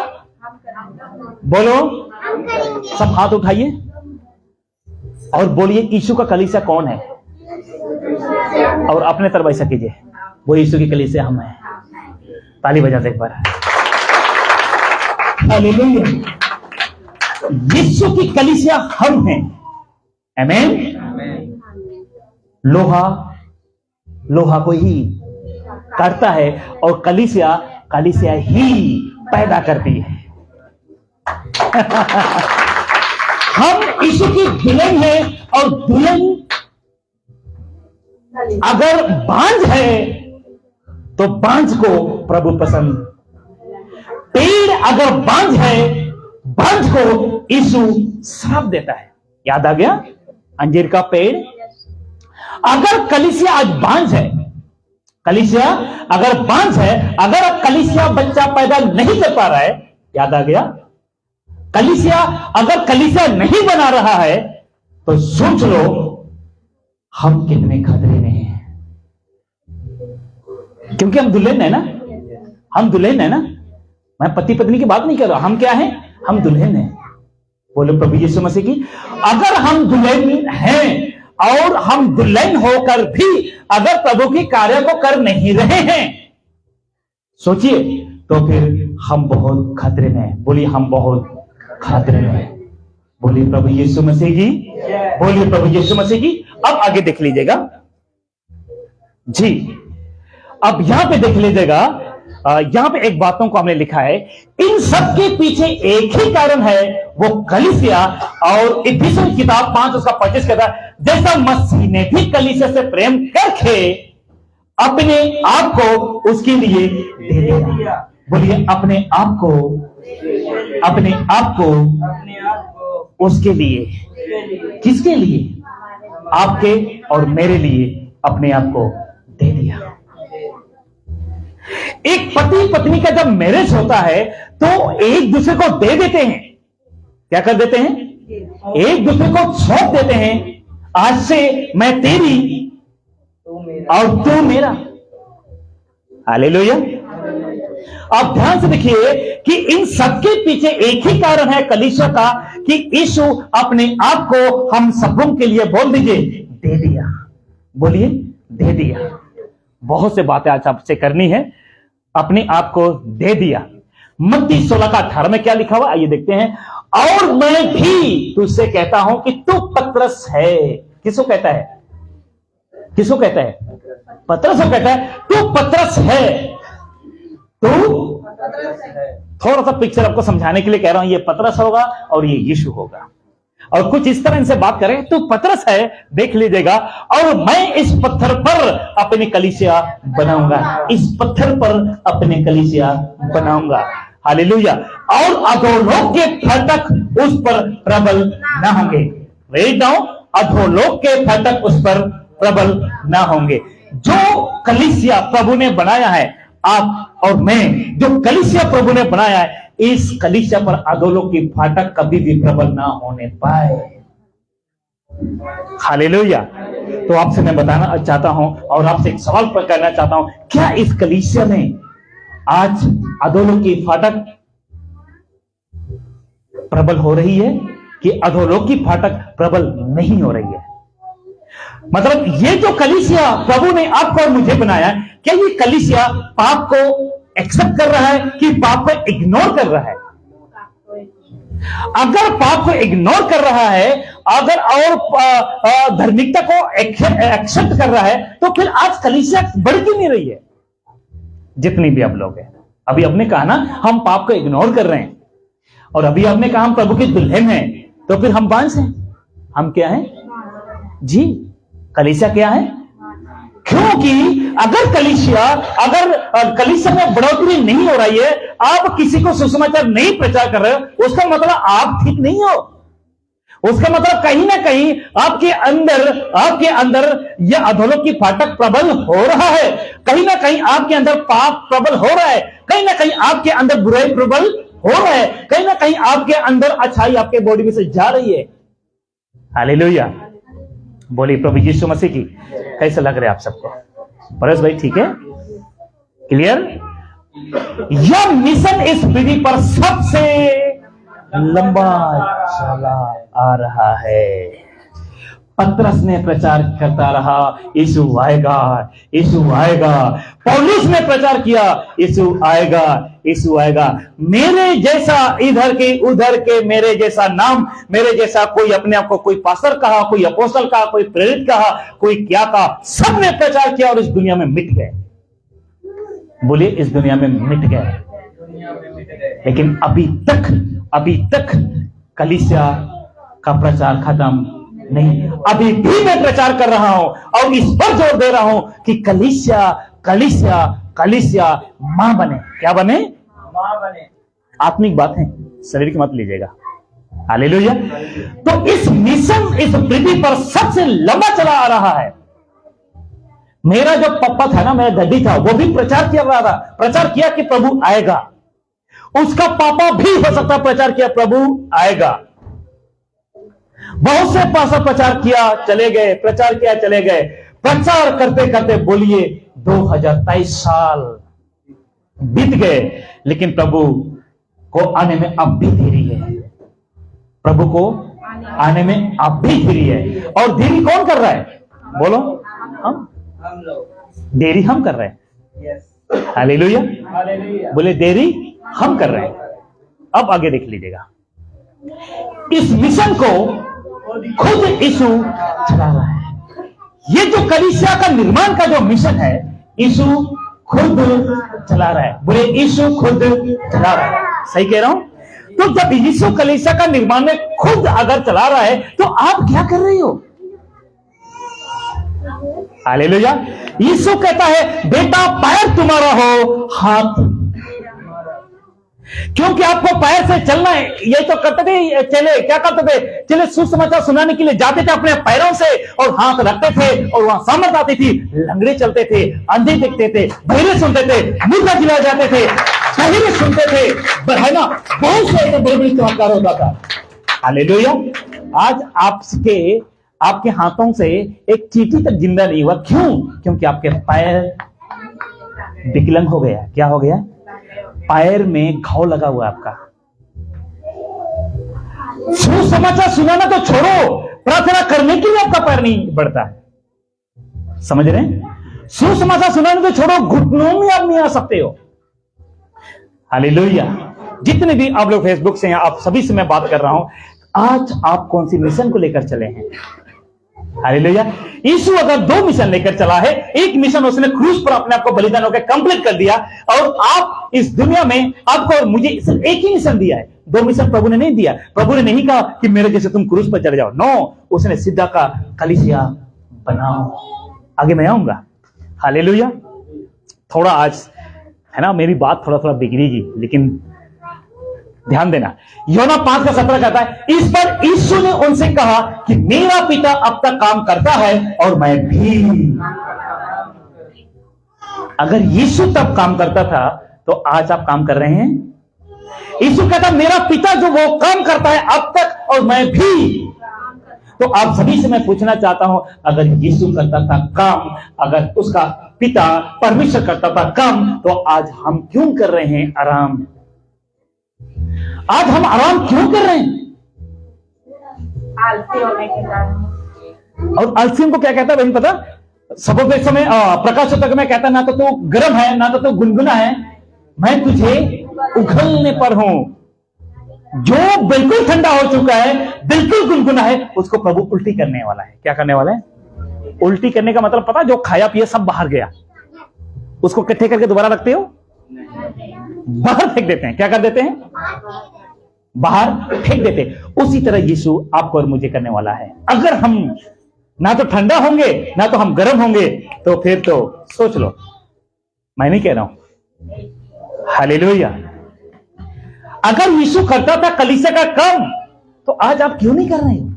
बोलो, सब हाथ उठाइए और बोलिए, यीशु का कलीसिया कौन है? और अपने तरफ ऐसा कीजिए, वो यीशु की कलीसिया हम हैं। ताली बजा दे एक बार। हालेलुया। यीशु की कलीसिया हम हैं। आमीन। लोहा को ही काटता है और कलीसिया ही पैदा करती है। हम यीशु की दुल्हन है और दुल्हन अगर बांझ है तो बांझ को प्रभु पसंद। पेड़ अगर बांझ है, बांझ को यीशु श्राप देता है। याद आ गया? अंजीर का पेड़। अगर कलीसिया आज बांझ है, कलीसिया अगर बांझ है, अगर कलीसिया बच्चा पैदा नहीं कर पा रहा है, याद आ गया? कलीसिया अगर कलीसिया नहीं बना रहा है तो सोच लो हम कितने खतरे में हैं। क्योंकि हम दुल्हन है ना, हम दुल्हन है ना। मैं पति पत्नी की बात नहीं कर रहा, हम क्या हैं? हम दुल्हन हैं। बोलो प्रभु यीशु मसीह की। अगर हम दुल्हन हैं और हम दुल्हन होकर भी अगर प्रभु के कार्य को कर नहीं रहे हैं, सोचिए, तो फिर हम बहुत खतरे में हैं। बोलिए, हम बहुत खतरे में हैं। बोलिए प्रभु यीशु मसीह की। बोलिए प्रभु यीशु मसीह की। अब आगे देख लीजिएगा जी, अब यहां पे देख लीजिएगा। यहां पे एक बातों को हमने लिखा है, इन सब के पीछे एक ही कारण है, वो कलीसिया। और इफिसियंस किताब 5 उसका 25 कहता है, जैसा मसीह ने भी कलीसिया से प्रेम करके अपने आप को उसके लिए दे दिया। बोलिए, अपने आप को, अपने आप को उसके लिए। किसके लिए? आपके और मेरे लिए अपने आप को दे दिया। एक पति पत्नी का जब मैरिज होता है तो एक दूसरे को दे देते हैं। क्या कर देते हैं? एक दूसरे को सौंप देते हैं। आज से मैं तेरी और तू मेरा। हालेलुया। आप ध्यान से देखिए कि इन सबके पीछे एक ही कारण है कलीसिया का, कि यीशु अपने आप को हम सबों के लिए, बोल दीजिए, दे दिया। बोलिए, दे दिया। बहुत से बातें आज आपसे करनी है। अपने आप को दे दिया। मत्ती 16 का 18 में क्या लिखा हुआ, आइए देखते हैं। और मैं भी तुझसे कहता हूं कि तू पतरस है। किसको कहता है? किसको कहता है? पतरस को कहता है, तू पतरस है। तू थोड़ा सा पिक्चर आपको समझाने के लिए कह रहा हूं, ये पतरस होगा और ये यीशु होगा, और कुछ इस तरह इनसे बात करें। तू पतरस है, देख लीजिएगा, और मैं इस पत्थर पर अपनी कलीसिया बनाऊंगा। इस पत्थर पर अपने कलीसिया बनाऊंगा। हालेलुया। और अधोलोक के फाटक उस पर प्रबल ना होंगे। रेड डाउन, अधोलोक के फाटक उस पर प्रबल ना होंगे। जो कलीसिया प्रभु ने बनाया है, आप और मैं, जो कलीसिया प्रभु ने बनाया है, इस कलीसिया पर अधोलोक की फाटक कभी भी प्रबल ना होने पाए। हालेलुया। तो आपसे मैं बताना चाहता हूं और आपसे एक सवाल करना चाहता हूं, क्या इस कलीसिया में आज अधोलोक की फाटक प्रबल हो रही है कि अधोलोक की फाटक प्रबल नहीं हो रही है? मतलब ये जो कलीसिया प्रभु ने आपको और मुझे बनाया, क्या ये कलीसिया पाप को एक्सेप्ट कर रहा है कि पाप को इग्नोर कर रहा है? अगर पाप को इग्नोर कर रहा है, अगर और धार्मिकता को एक्सेप्ट कर रहा है, तो फिर आज कलीसिया बढ़ क्यों नहीं रही है? जितनी भी आप लोग हैं, अभी आपने कहा ना हम पाप को इग्नोर कर रहे हैं, और अभी आपने कहा हम प्रभु के दुल्हन हैं, तो फिर हम बांस हैं। हम क्या हैं जी? कलीसिया क्या है? क्योंकि अगर कलीसिया में बढ़ोतरी नहीं हो रही है, आप किसी को सुसमाचार नहीं प्रचार कर रहे हो, उसका मतलब आप ठीक नहीं हो। उसका मतलब कहीं ना कहीं आपके अंदर यह अधोलोक की फाटक प्रबल हो रहा है। कहीं ना कहीं आपके अंदर पाप प्रबल हो रहा है। कहीं ना कहीं आपके अंदर बुराई प्रबल हो रहा है। कहीं ना कहीं आपके अंदर अच्छाई आपके बॉडी में से जा रही है। हालेलुया। बोलिए प्रभु यीशु मसीह की। कैसा लग रहा है आप सबको? परेश भाई ठीक है? क्लियर? यह मिशन इस पृथ्वी पर सबसे लंबा चला आ रहा है। पतरस ने प्रचार करता रहा, यीशु आएगा, यीशु आएगा। पौलुस ने प्रचार किया, यीशु आएगा, यीशु आएगा। मेरे जैसा इधर के उधर के, मेरे जैसा नाम, मेरे जैसा कोई अपने आप को कोई पास्टर कहा, कोई अपोस्तल कहा, कोई प्रेरित कहा, कोई क्या कहा, सबने प्रचार किया और इस दुनिया में मिट गए। बोलिए, इस दुनिया में मिट गए। लेकिन अभी तक कलीसिया का प्रचार खत्म नहीं। अभी भी मैं प्रचार कर रहा हूं और इस पर जोर दे रहा हूं कि कलीसिया कलीसिया कलीसिया मां बने। क्या बने? मां बने। आत्मिक बात है, शरीर की मत लीजिएगा। हालेलुया। तो इस मिशन इस पृथ्वी पर सबसे लंबा चला आ रहा है। मेरा जो पापा था ना, मेरा डैडी था, वो भी प्रचार किया रहा था, प्रचार किया कि प्रभु आएगा। उसका पापा भी हो सकता प्रचार किया प्रभु आएगा। बहुत से पास्टर प्रचार किया चले गए, प्रचार किया चले गए। प्रचार करते करते बोलिए 2023 साल बीत गए, लेकिन प्रभु को आने में अब भी देरी है। प्रभु को आने में अब भी देरी है। और देरी कौन कर रहा है? बोलो, हम लोग। देरी हम कर रहे हैं। हालेलुया। बोले देरी हम कर रहे हैं। अब आगे देख लीजिएगा, इस मिशन को खुद यीशु चला रहा है। ये जो कलीसिया का निर्माण का जो मिशन है, यीशु खुद चला रहा है। बोले यीशु खुद चला रहा है। सही कह रहा हूं? तो जब यीशु कलीसिया का निर्माण में खुद अगर चला रहा है तो आप क्या कर रही हो? हालेलुया। यीशु कहता है बेटा पैर तुम्हारा हो, हाथ। क्योंकि आपको पैर से चलना है। ये तो करते थे चले, क्या करते थे? चले सुसमाचार सुनाने के लिए जाते थे अपने पैरों से और हाथ रखते थे और वहां सामर्थ आती थी। लंगड़े चलते थे, अंधे दिखते थे, बहरे सुनते थे, मुर्दा जिला जाते थे, बहरे सुनते थे, है ना, बहुत से ऐसे बड़े बड़े चमत्कार होता था। हालेलुया। आज आपके हाथों से एक चींटी तक जिंदा नहीं हुआ। क्यों? क्योंकि आपके पैर विकलांग हो गया। क्या हो गया? पैर में घाव लगा हुआ आपका। सुसमाचार सुनाना तो छोड़ो, प्रार्थना करने के लिए आपका पैर नहीं बढ़ता है। समझ रहे हैं? सुसमाचार सुनाना तो छोड़ो, घुटनों में आप नहीं आ सकते हो। हालेलुया। जितने भी आप लोग फेसबुक से हैं, आप सभी से मैं बात कर रहा हूं, आज आप कौन सी मिशन को लेकर चले हैं? हालेलुया। यीशु अगर 2 मिशन लेकर चला है, एक मिशन उसने क्रूस पर अपने आप को बलिदान होकर कंप्लीट कर दिया, और आप इस दुनिया में आपको और मुझे सिर्फ एक ही मिशन दिया है। 2 मिशन प्रभु ने नहीं दिया। प्रभु ने नहीं कहा कि मेरे जैसे तुम क्रूस पर चले जाओ। नो, उसने सीधा कहा कलीसिया बनाओ। आगे मैं आऊंगा। हालेलुया। थोड़ा आज है ना, मेरी बात थोड़ा थोड़ा बिगड़ेगी, लेकिन ध्यान देना। योना 5:17 कहता है, इस पर यीशु ने उनसे कहा कि मेरा पिता अब तक काम करता है और मैं भी। अगर यीशु तब काम करता था तो आज आप काम कर रहे हैं? यीशु कहता मेरा पिता जो वो काम करता है अब तक और मैं भी। तो आप सभी से मैं पूछना चाहता हूं, अगर यीशु करता था काम, अगर उसका पिता परमेश्वर करता था काम, तो आज हम क्यों कर रहे हैं आराम? आज हम आराम क्यों कर रहे हैं? आलसी होने के कारण। और आलसी को क्या कहता है बहन पता? सबों समय प्रकाश शतक में कहता ना तो तू गर्म है, ना तो तू गुनगुना है, मैं तुझे उगलने पर हूं। जो बिल्कुल ठंडा हो चुका है, बिल्कुल गुनगुना है, उसको प्रभु उल्टी करने वाला है। क्या करने वाला है? उल्टी करने का मतलब पता? जो खाया पिया सब बाहर गया, उसको इकट्ठे करके दोबारा रखते हो, बाहर फेंक देते हैं। क्या कर देते हैं? बाहर फेंक देते। उसी तरह यीशु आपको और मुझे करने वाला है। अगर हम ना तो ठंडा होंगे, ना तो हम गर्म होंगे, तो फिर तो सोच लो। मैं नहीं कह रहा हूं। हालेलुया। अगर यीशु करता था कलीसिया का काम, तो आज आप क्यों नहीं कर रहे हो?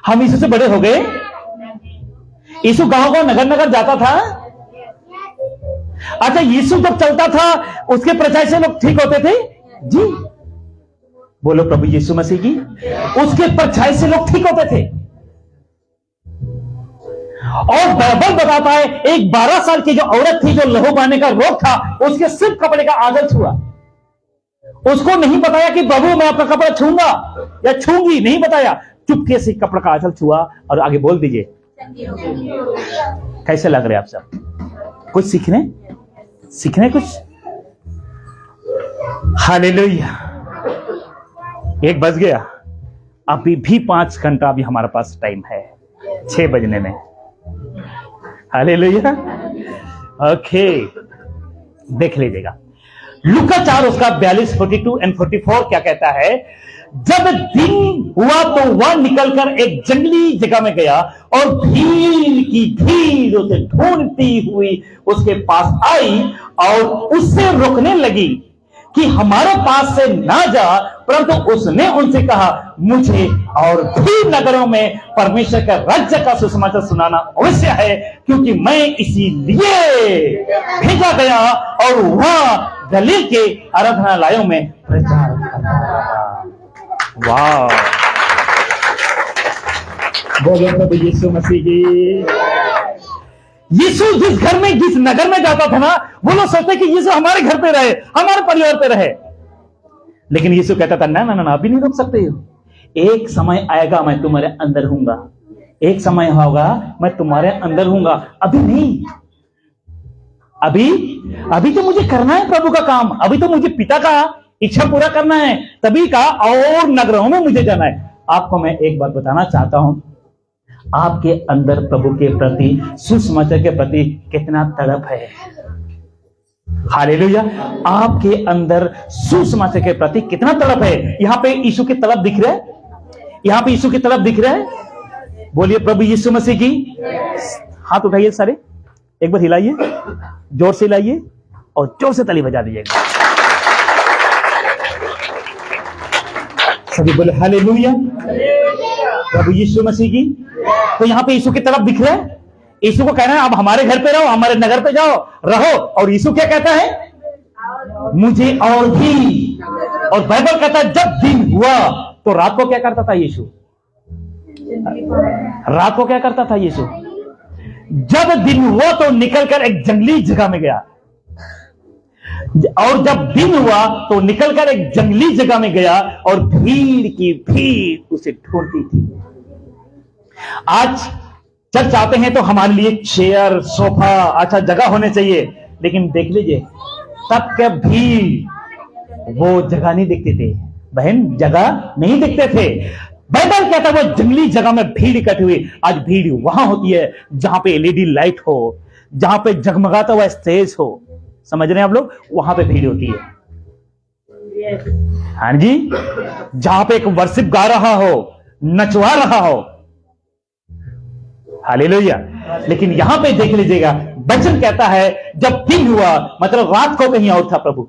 हम यीशु से बड़े हो गए? यीशु गांव गांव नगर नगर जाता था। अच्छा, यीशु जब चलता था उसके प्रचार से लोग ठीक होते थे जी? बोलो प्रभु यीशु मसीह की। उसके परछाई से लोग ठीक होते थे। और बाइबल बताता है एक 12 साल की जो औरत थी, जो लहू बहने का रोग था, उसके सिर्फ कपड़े का आंचल छुआ। उसको नहीं बताया कि प्रभु मैं आपका कपड़ा छूंगा या छूंगी, नहीं बताया। चुपके से कपड़ा का आंचल छुआ और आगे बोल दीजिए। कैसे लग रहे आप सब? कुछ सीखने कुछ? हालेलुया। 1 बज गया। अभी भी 5 घंटा अभी हमारे पास टाइम है, 6 बजने में। हालेलुया। ओके, देख लीजिएगा लूका 4 उसका 42, 42 एंड 44 क्या कहता है? जब दिन हुआ तो वह निकलकर एक जंगली जगह में गया और भीड़ की भीड़ उसे ढूंढती हुई उसके पास आई और उससे रोकने लगी कि हमारे पास से ना जा, परंतु उसने उनसे कहा मुझे और भी नगरों में परमेश्वर का राज्य का सुसमाचार सुनाना अवश्य है, क्योंकि मैं इसीलिए भेजा गया और वह गलील के आराधनालयों में प्रचार करता रहा। वाह, बोलो प्रभु यीशु मसीह की। यीशु जिस घर में, जिस नगर में जाता था ना, वो लोग सोचते कि यीशु हमारे घर पे रहे, हमारे परिवार पे रहे। लेकिन यीशु कहता था ना ना ना, अभी नहीं रुक सकते हो। एक समय आएगा मैं तुम्हारे अंदर हूंगा, एक समय होगा मैं तुम्हारे अंदर हूंगा, अभी नहीं। अभी तो मुझे करना है प्रभु का काम, अभी तो मुझे पिता का इच्छा पूरा करना है, तभी का और नगरों में मुझे जाना है। आपको मैं एक बात बताना चाहता हूं, आपके अंदर प्रभु के प्रति, सुसमाचार के प्रति कितना तड़प है। हालेलुया। आपके अंदर सुसमाचार के प्रति कितना तड़प है। यहां पे यीशु की तड़प दिख रहा है, यहां पे यीशु की तड़प दिख रहा है। बोलिए प्रभु यीशु मसीह की। हाथ उठाइए सारे, एक बार हिलाइए, जोर से हिलाइए और जोर से ताली बजा दीजिएगा। सभी बोले हालेलुया, प्रभु यीशु मसीह की। तो यहां पे यीशु की तरफ दिख रहा है। यीशु को कहना है आप हमारे घर पे रहो, हमारे नगर पे जाओ, रहो। और यीशु क्या कहता है? मुझे और भी। और बाइबल कहता है जब दिन हुआ तो रात को क्या करता था यीशु? रात को क्या करता था यीशु? जब दिन हुआ तो निकलकर एक जंगली जगह में गया, और जब दिन हुआ तो निकलकर एक जंगली जगह में गया और भीड़ की भीड़ उसे ढूंढती थी। आज चर्च आते हैं तो हमारे लिए चेयर, सोफा, अच्छा जगह होने चाहिए, लेकिन देख लीजिए तब के भीड़ वो जगह नहीं दिखते थे बहन, जगह नहीं दिखते थे। बाइबल कहता है वो जंगली जगह में भीड़ इकट्ठी हुई। आज भीड़ वहां होती है जहां पे एलईडी लाइट हो, जहां पे जगमगाता हुआ स्टेज हो, समझ रहे हैं आप लोग? वहां पे भीड़ होती है। हाँ जी, जहां पे एक वर्शिप गा रहा हो, नचवा रहा हो। हालेलुया। लेकिन यहां पे देख लीजिएगा वचन कहता है जब दिन हुआ, मतलब रात को कहीं और था प्रभु।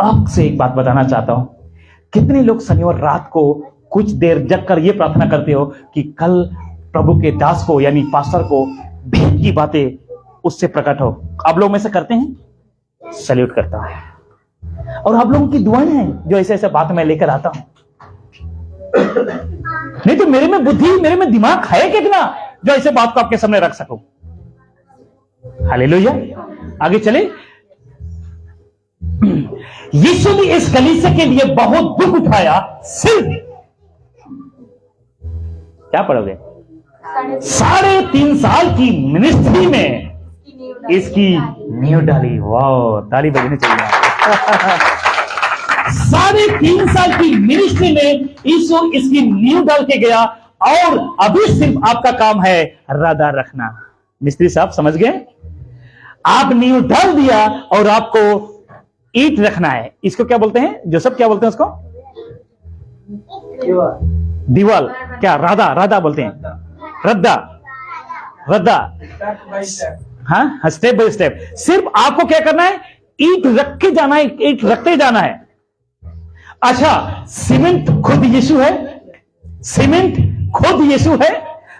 आपसे एक बात बताना चाहता हूं, कितने लोग शनिवार रात को कुछ देर जग कर यह प्रार्थना करते हो कि कल प्रभु के दास को यानी पास्टर को भेद की बातें उससे प्रकट हो? आप लोग में से करते हैं? सैल्यूट करता हूं। और आप लोगों की दुआएं हैं जो ऐसे ऐसे बात मैं लेकर आता हूं। नहीं तो मेरे में बुद्धि, मेरे में दिमाग है कितना जो ऐसे बात को आपके सामने रख सकूं। हालेलुया। आगे चले। यीशु ने इस कलीसिया के लिए बहुत दुख उठाया। सिर्फ क्या पढ़ोगे? 3.5 साल की मिनिस्ट्री में इसकी नींव डाली। वाह, ताली बजनी चाहिए। 3.5 साल की मिनिस्ट्री में यीशु इसकी नींव डाल के गया, और अभी सिर्फ आपका काम है राधा रखना। मिस्त्री साहब समझ गए? आप नींव डाल दिया और आपको ईंट रखना है। इसको क्या बोलते हैं? जो सब क्या बोलते हैं उसको? दीवाल। क्या? राधा, राधा बोलते हैं। रद्दा, रद्दा। हाँ, स्टेप बाय स्टेप। सिर्फ आपको क्या करना है? ईंट रख के जाना है, ईंट रखते जाना है। अच्छा, सीमेंट खुद यीशु है, सीमेंट खुद यीशु है,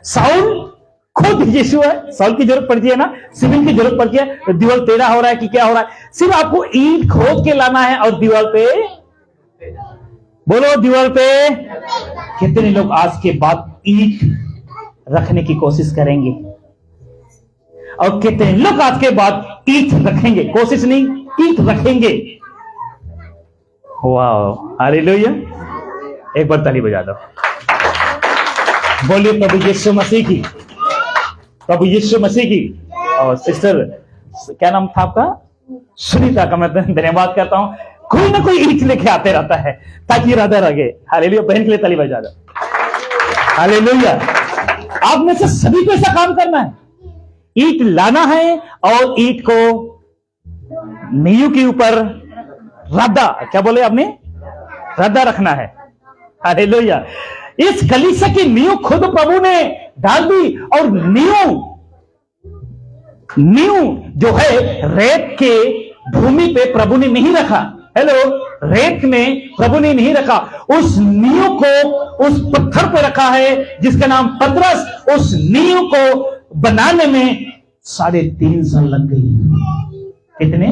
साउल खुद यीशु है। साउल की जरूरत पड़ती है ना, सीमेंट की जरूरत पड़ती है। तो दीवार टेढ़ा हो रहा है कि क्या हो रहा है? सिर्फ आपको ईंट खोद के लाना है और दीवार पे, बोलो दीवार पे। कितने लोग आज के बाद ईंट रखने की कोशिश करेंगे? और कितने लोग आज के बाद ईंट रखेंगे? कोशिश नहीं, ईंट रखेंगे। वाह, हालेलुया। एक बार ताली बजा दो। बोलिए प्रभु यीशु मसीह की, प्रभु यीशु मसीह की। और सिस्टर क्या नाम था आपका? सुनीता का मैं धन्यवाद करता हूं। कोई ना कोई ईंट लेके आते रहता है ताकि राधा रगे। हालेलुया। बहन के लिए ताली बजा दो। हालेलुया। आप में से सभी को ऐसा काम करना है। ईंट लाना है और ईंट को नींव के ऊपर राधा, क्या बोले आपने? राधा रखना है। हालेलुया। इस कलीसिया की नींव खुद प्रभु ने डाल दी, और नींव जो है रेत के भूमि पे प्रभु ने नहीं रखा। हेलो, रेत में प्रभु ने नहीं रखा, उस नींव को उस पत्थर पे रखा है जिसका नाम पतरस। उस नींव को बनाने में 3.5 साल लग गई। कितने?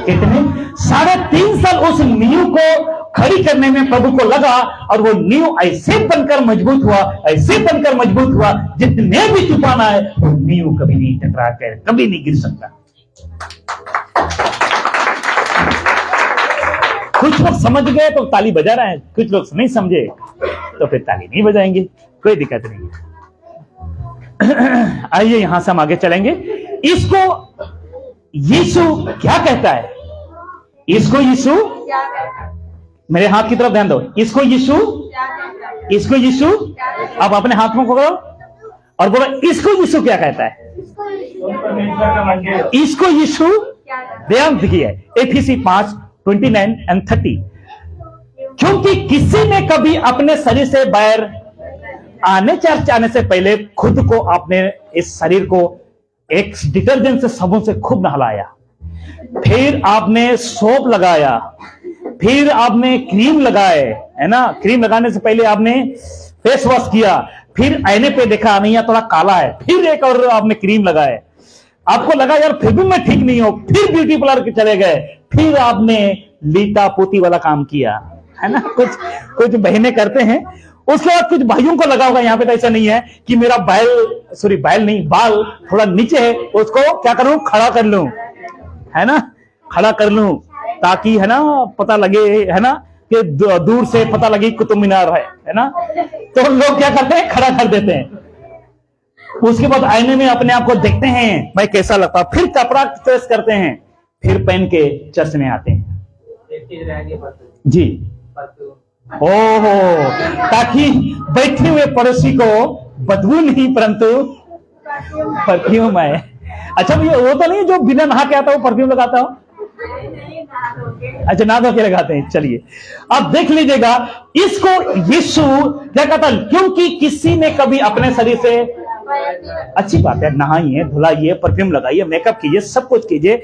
3.5 साल उस नींव को खड़ी करने में प्रभु को लगा, और वो नींव ऐसे बनकर मजबूत हुआ, ऐसे बनकर मजबूत हुआ, जितने भी तूफान आए वो नींव कभी नहीं टकरा कर, कभी नहीं गिर सकता। कुछ लोग समझ गए तो ताली बजा रहे हैं, कुछ लोग नहीं समझे तो फिर ताली नहीं बजाएंगे, कोई दिक्कत नहीं है। आइए यहां से हम आगे चलेंगे। इसको यीशु क्या कहता है? इसको यीशु, मेरे हाथ की तरफ ध्यान दो। इसको यीशु, इसको यीशु, आप अपने हाथ में पकड़ो और बोलो इसको यीशु क्या कहता है? इसको यीशु ध्यान देखिए एफिसी 5:29 और 30, क्योंकि किसी ने कभी अपने शरीर से बैर चर्च आने से पहले खुद को अपने इस शरीर को एक डिटर्जेंट से साबुन से खूब नहलाया, फिर आपने सोप लगाया, फिर आपने क्रीम लगाए, है ना। क्रीम लगाने से पहले आपने फेस वॉश किया, फिर आईने पे देखा नहीं यार थोड़ा काला है, फिर एक और आपने क्रीम लगाए, आपको लगा यार फिर भी मैं ठीक नहीं हूं, फिर ब्यूटी पार्लर के चले गए, फिर आपने लीटा पोती वाला काम किया, है ना। कुछ बहनें करते हैं। उसके बाद कुछ भाइयों को लगा होगा यहाँ पे तो ऐसा नहीं है कि मेरा बाल थोड़ा नीचे है, उसको क्या करूं, खड़ा कर लूं, है ना, खड़ा कर लूं ताकि, है ना, पता लगे, है ना, कि दूर से पता लगे कुतुब मीनार है ना। तो लोग क्या करते हैं, खड़ा कर देते हैं। उसके बाद आईने में अपने आप को देखते हैं, भाई कैसा लगता, फिर कपड़ा चॉइस करते हैं, फिर पहन के चर्च में आते हैं जी। ओहो, ताकि बैठे हुए पड़ोसी को बदबू नहीं परंतु परफ्यूम आए। अच्छा भैया वो तो नहीं जो बिना नहा के आता हो परफ्यूम लगाता हो? अच्छा, ना धो के लगाते हैं। चलिए अब देख लीजिएगा, इसको यीशु क्या कहता, क्योंकि किसी ने कभी अपने शरीर से, अच्छी बात है, नहाइए, धुलाइए, परफ्यूम लगाइए, मेकअप कीजिए, सब कुछ कीजिए,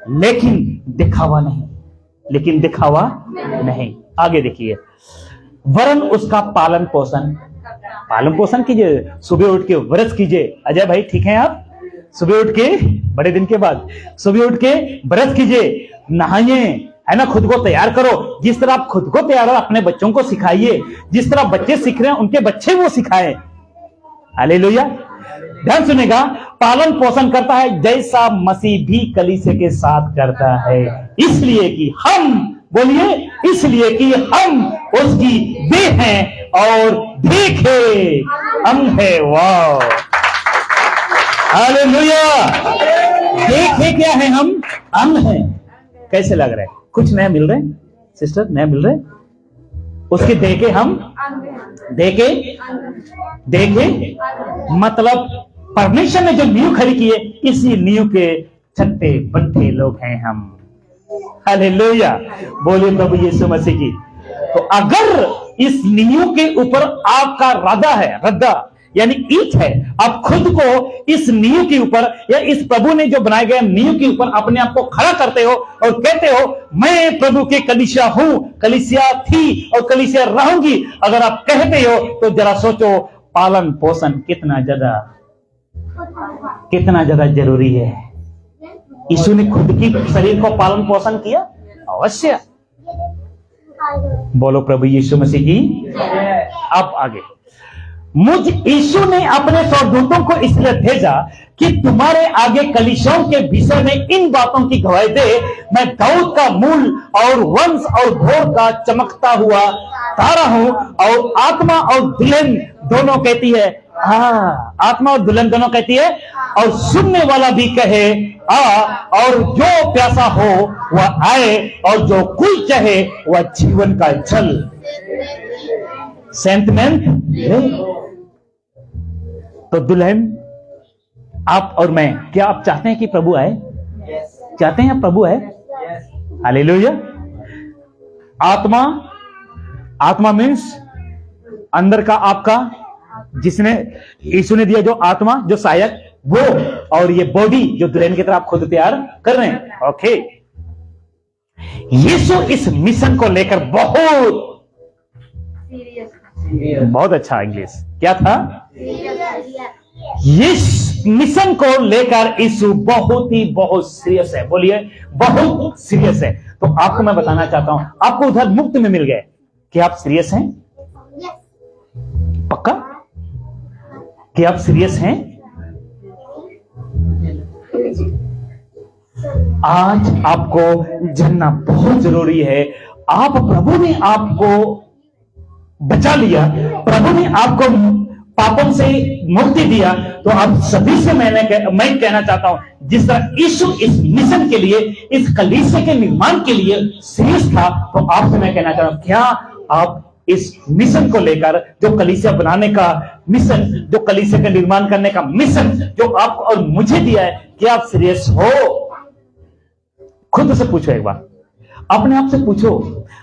लेकिन दिखावा नहीं। आगे देखिए, वरन उसका पालन पोषण कीजिए, सुबह उठ के व्रत कीजिए। अजय भाई ठीक है आप? सुबह उठ के, बड़े दिन के बाद सुबह उठ के व्रत कीजिए, नहाइए, है ना, खुद को तैयार करो। जिस तरह आप खुद को तैयार हो, अपने बच्चों को सिखाइए, जिस तरह बच्चे सीख रहे हैं उनके बच्चे वो सिखाएं। हालेलुया। ध्यान सुनेगा, पालन पोषण करता है जैसा मसीह भी कलीसिया के साथ करता है, इसलिए कि हम, बोलिए, इसलिए कि हम उसकी देह हैं और देखे अंग है। वाह, हालेलुया। देखे क्या है, हम अंग हैं। कैसे लग रहा है? कुछ नया मिल रहा है सिस्टर, नया मिल रहा है? उसके देखे, हम देखे मतलब परमेश्वर ने जो नींव खड़ी की है, इसी नींव के छठे बट्टे लोग हैं हम। हालेलुया, बोलिए प्रभु यीशु मसीह की। तो अगर इस नींव के ऊपर आपका रद्दा यानी ईंट है, आप खुद को इस नींव के ऊपर या इस प्रभु ने जो बनाए गए नींव के ऊपर अपने आप को खड़ा करते हो और कहते हो मैं प्रभु के कलीसिया हूं, कलीसिया थी और कलीसिया रहूंगी, अगर आप कहते हो तो जरा सोचो पालन पोषण कितना ज्यादा जरूरी है। यीशु ने खुद की शरीर को पालन पोषण किया, अवश्य। बोलो प्रभु यीशु मसीह की। अब आगे, मुझ यीशु ने अपने स्वर्गदूतों को इसलिए भेजा कि तुम्हारे आगे कलीसियाओं के विषय में इन बातों की गवाही दे। मैं दाऊद का मूल और वंश और भोर का चमकता हुआ तारा हूं, और आत्मा और दुल्हन दोनों कहती है, आत्मा और दुल्हन दोनों कहती है, और सुनने वाला भी कहे आ, और जो प्यासा हो वह आए, और जो कोई चाहे वह जीवन का जल सेंटिमेंट। तो दुल्हन आप और मैं, क्या आप चाहते हैं कि प्रभु आए? चाहते हैं प्रभु आए? हालेलुया। आत्मा मीन्स अंदर का आपका, जिसने यीशु ने दिया जो आत्मा, जो सहायक वो, और ये बॉडी जो दुल्हन की तरह आप खुद तैयार कर रहे हैं। ओके, यीशु इस मिशन को लेकर बहुत अच्छा इंग्लिश क्या था, इस मिशन को लेकर यीशु बहुत सीरियस है। बोलिए, बहुत सीरियस है। तो आपको मैं बताना चाहता हूं, आपको उधर मुफ्त में मिल गए, क्या आप सीरियस हैं? पक्का कि आप सीरियस हैं? आज आपको जानना बहुत जरूरी है। आप, प्रभु ने आपको बचा लिया, प्रभु ने आपको पापों से मुक्ति दिया, तो आप सभी से मैं कहना चाहता हूं, जिस तरह यीशु इस मिशन के लिए, इस कलीसिया के निर्माण के लिए सीरियस था, तो आपसे मैं कहना चाहता हूं, क्या आप इस मिशन को लेकर, जो कलीसिया बनाने का मिशन, जो कलीसिया का निर्माण करने का मिशन जो आपको और मुझे दिया है, क्या आप सीरियस हो? खुद से पूछो, एक बार अपने आप से पूछो,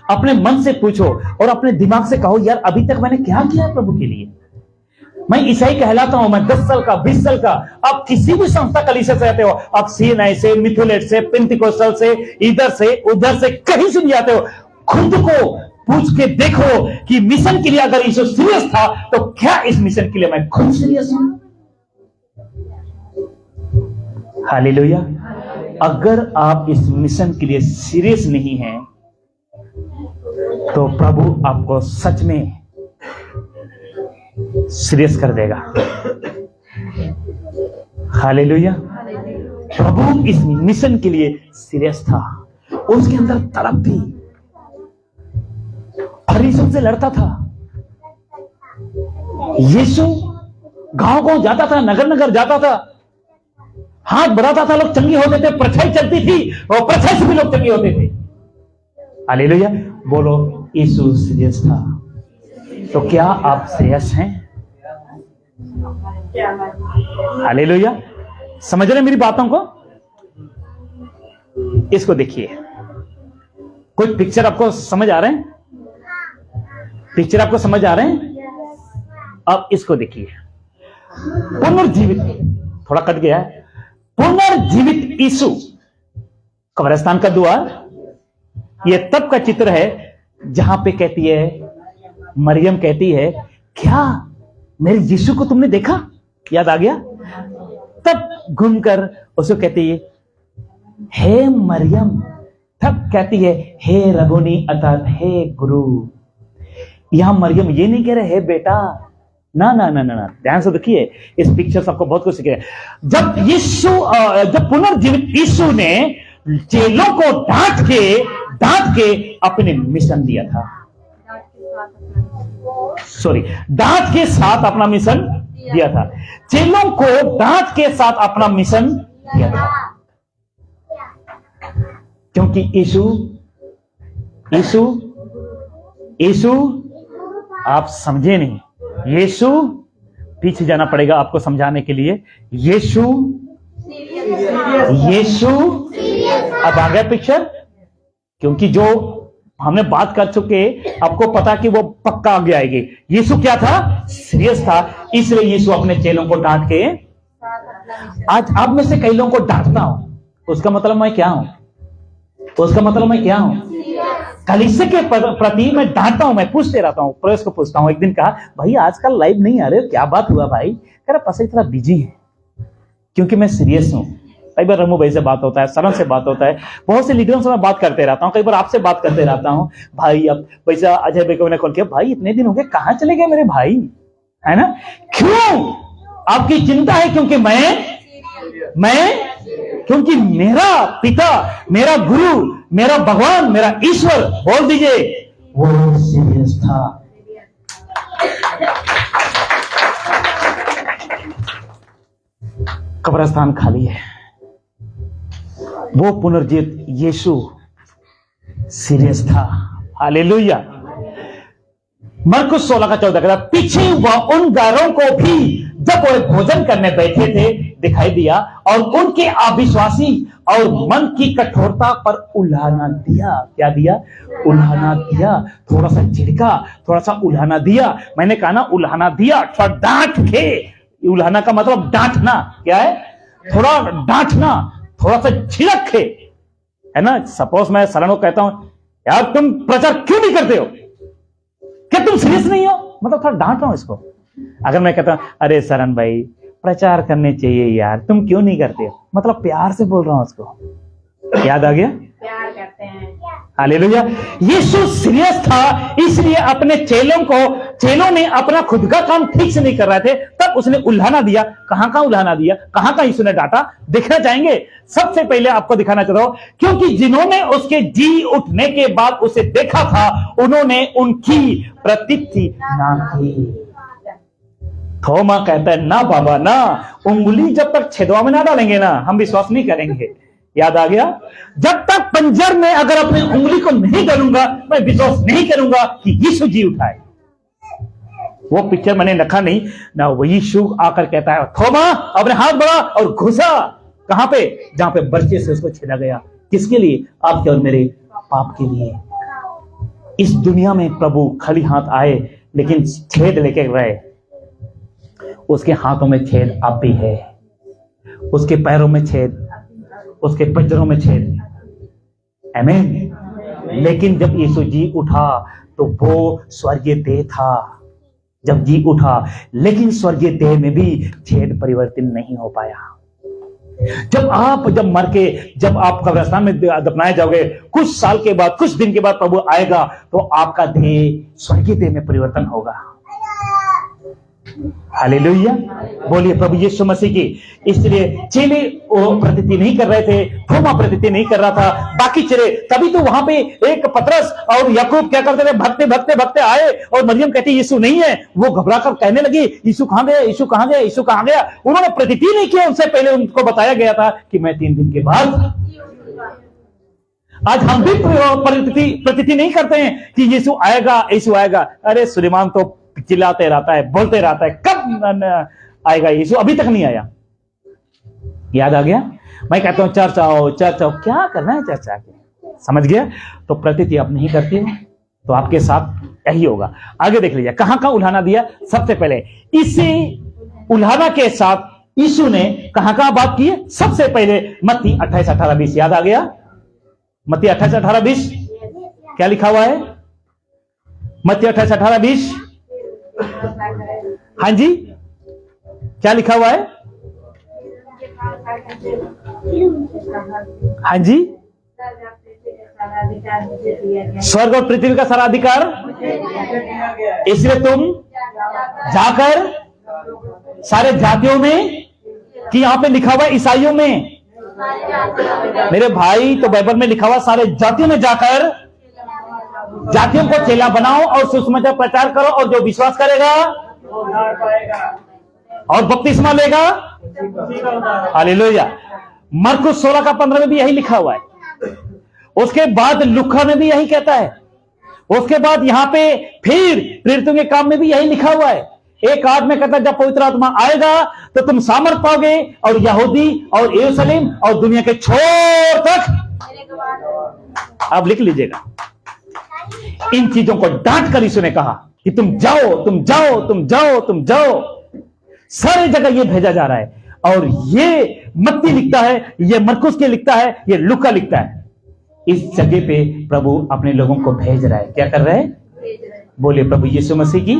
अपने मन से पूछो और अपने दिमाग से कहो, यार अभी तक मैंने क्या किया है प्रभु के लिए? मैं ईसाई कहलाता हूं, मैं 10 साल का, 20 साल का, आप किसी भी संस्था कलीसिया से आते हो, आप सीएनआई से, मिथुलेट से, पेंटिकोस्टल से, इधर से उधर से, कहीं से भी आते हो, खुद को पूछ के देखो कि मिशन के लिए अगर यीशु सीरियस था तो क्या इस मिशन के लिए मैं खुद सीरियस हूं? हालेलुया। अगर आप इस मिशन के लिए सीरियस नहीं हैं तो प्रभु आपको सच में सीरियस कर देगा। हालेलुया। प्रभु इस मिशन के लिए सीरियस था, उसके अंदर तड़प थी, फरीसियों से लड़ता था। यीशु गांव-गांव जाता था, नगर नगर जाता था, हाथ बढ़ाता था, लोग चंगे होते थे, परछाई चलती थी और परछाई से भी लोग चंगे होते थे। हालेलुया। बोलो, यीशु सीरियस था। तो क्या आप सीरियस हैं? हालेलुया। समझ रहे मेरी बातों को? इसको देखिए, कोई पिक्चर आपको समझ आ रहे हैं? पिक्चर आपको समझ आ रहे हैं? अब इसको देखिए, पुनर्जीवित, थोड़ा कट गया है, पुनर्जीवित यीशु, कब्रिस्तान का द्वार, यह तब का चित्र है जहां पे कहती है, मरियम कहती है, क्या मेरे यीशु को तुमने देखा? याद आ गया? तब घूमकर उसको कहती है, हे मरियम। तब कहती है, हे रबुनी, अर्थात हे गुरु। यहां मरियम ये नहीं कह रहे हे बेटा, ना ना ना ना, ध्यान से देखिए, इस पिक्चर से आपको बहुत कुछ सीखे। जब यीशु, जब पुनर्जीवित यीशु ने चेलों को डांट के अपने मिशन दिया था, डांट के साथ अपना मिशन दिया था, चेलों को डांट के साथ अपना मिशन दिया था, क्योंकि यीशु आप समझे नहीं, यीशु, पीछे जाना पड़ेगा आपको समझाने के लिए। यीशु अब आ गया पिक्चर, क्योंकि जो हमने बात कर चुके, आपको पता कि वो पक्का आगे आएगी। यीशु क्या था? सीरियस था, इसलिए यीशु अपने चेलों को डांट के, आज आप में से कई लोगों को डांटता हूं, उसका मतलब मैं क्या हूं? कलीसिया के प्रति मैं डांटता हूं, मैं पूछते रहता हूं, प्रेस को पूछता हूं। एक दिन कहा, भाई आजकल लाइव नहीं आ रहे, क्या बात हुआ भाई? कह रहा पता इतना बिजी है, क्योंकि मैं सीरियस हूं। कई बार रमू भाई से बात होता है, सरन से बात होता है, बहुत से लीडरों से मैं बात करते रहता हूं, कई बार आपसे बात करते रहता हूं। भाई अब वैसा अजय भाई को मैंने कॉल किया, भाई इतने दिन हो गए, कहां चले गए मेरे भाई? है ना? क्यों आपकी चिंता है? क्योंकि क्योंकि मेरा पिता, मेरा गुरु, मेरा भगवान, मेरा ईश्वर, बोल दीजिए, वो सीरियस था। कब्रिस्तान खाली है, वो पुनर्जीवित यीशु सीरियस था। हालेलुया। मरकुस 16 का 14 कहता, पीछे वह उन गारों को भी जब वो भोजन करने बैठे थे दिखाई दिया और उनके अविश्वासी और मन की कठोरता पर उल्हाना दिया। क्या दिया? उल्हाना दिया। थोड़ा सा झिड़का, थोड़ा सा उल्हाना दिया। मैंने कहा ना, उल्हाना दिया, थोड़ा डांट के। उल्हाना का मतलब डांटना। क्या है? थोड़ा डांटना, थोड़ा सा झिड़क के, है ना? सपोज मैं शरण को कहता हूं, यार तुम प्रचार क्यों नहीं करते हो? क्या तुम सीरियस नहीं हो? मतलब थोड़ा डांट रहा हूं इसको। अगर मैं कहता हूं, अरे शरण भाई प्रचार करने चाहिए यार, तुम क्यों नहीं करते हो? मतलब प्यार से बोल रहा हूं उसको। याद आ गया? प्यार करते हैं। हालेलुया। यीशु सीरियस था, इसलिए अपने चेलों ने अपना खुद का काम ठीक से नहीं कर रहे थे, तब उसने उल्हाना दिया। कहां का उल्हाना दिया? कहां यीशु ने डांटा? देखना चाहेंगे? सबसे पहले आपको दिखाना चाहता हूं, क्योंकि जिन्होंने उसके जी उठने के बाद उसे देखा था, उन्होंने उनकी प्रतिथि ना की। थोमा कहता है, ना बाबा ना, उंगली जब तक छेदवा में ना डालेंगे ना, हम विश्वास नहीं करेंगे। याद आ गया? जब तक पंजर में अगर अपनी उंगली को नहीं डालूंगा, मैं विश्वास नहीं करूंगा कि यीशु जी उठाए। वो पिक्चर मैंने रखा नहीं ना, वो यीशु आकर कहता है थोमा अपने हाथ बढ़ा और घुसा। कहां पे? जहां पे बर्चे से उसको छेड़ा गया। किसके लिए? आपके और मेरे पाप के लिए। इस दुनिया में प्रभु खाली हाथ आए लेकिन छेद लेके गए। उसके हाथों में छेद आप भी है, उसके पैरों में छेद, उसके पंजरों में छेद। आमीन। लेकिन जब यीशु जी उठा तो वो स्वर्गीय देह था। जब जी उठा, लेकिन स्वर्गीय देह में भी छेद परिवर्तन नहीं हो पाया। जब मर के जब आप कब्रिस्तान में दफनाए जाओगे, कुछ साल के बाद, कुछ दिन के बाद प्रभु आएगा तो आपका देह स्वर्गीय देह में परिवर्तन होगा। हालेलुया, बोलिए प्रभु यीशु मसीह की। इसलिए चेले वो प्रतीति नहीं कर रहे थे, थोमा प्रतीति नहीं कर रहा था, बाकी चेले। तभी तो वहां पे एक पतरस और याकूब क्या करते थे, भगते भगते भगते आए और मरियम कहती यीशु नहीं है। वो घबराकर कहने लगी यीशु कहां गया, यीशु कहां गया, यीशु कहां गया। उन्होंने प्रतीति नहीं किया, उनसे पहले उनको बताया गया था कि मैं 3 दिन के बाद। आज हम भी प्रतीति नहीं करते हैं कि यीशु आएगा, यीशु आएगा। अरे सुलेमान तो चिल्लाते रहता है, बोलते रहता है, कब आएगा यीशु, अभी तक नहीं आया। याद आ गया? मैं कहता हूं चर्च आओ, चर्च आओ, क्या करना है चर्च आके, समझ गया? तो प्रतीति आप नहीं करते हो तो आपके साथ यही होगा। आगे देख लीजिए कहां कहां उल्हाना दिया। सबसे पहले इसी उल्हाना के साथ यीशु ने कहां कहां बात की है। सबसे पहले मत्ती 28-18-20 याद आ गया? मत्ती 28-18-20 क्या लिखा हुआ है? मत्ती 28-18-20 हाँ जी, क्या लिखा हुआ है? हाँ जी, स्वर्ग और पृथ्वी का सारा अधिकार, इसलिए तुम जाकर सारे जातियों में, कि यहां पे लिखा हुआ है ईसाइयों में, मेरे भाई तो बाइबल में लिखा हुआ सारे जातियों में जाकर जातियों को चेला बनाओ और सुसमाचार प्रचार करो, और जो विश्वास करेगा और बपतिस्मा लेगा। हालेलुया। मरकुस 16:15 में भी यही लिखा हुआ है। उसके बाद लूका में भी यही कहता है। उसके बाद यहां पे फिर प्रेरितों के काम में भी यही लिखा हुआ है। एक आठ में कहता है जब पवित्र आत्मा आएगा तो तुम सामर्थ पाओगे, और यहूदी और यरूशलेम और दुनिया के छोर तक। आप लिख लीजिएगा, इन चीजों को डांट कर यीशु ने कहा कि तुम जाओ, तुम जाओ, तुम जाओ, तुम जाओ। सारे जगह ये भेजा जा रहा है। और ये मत्ती लिखता है, ये मरकुस के लिखता है, ये लूका लिखता है। इस जगह पे प्रभु अपने लोगों को भेज रहा है। क्या कर रहे हैं? बोलिए प्रभु यीशु मसीह की,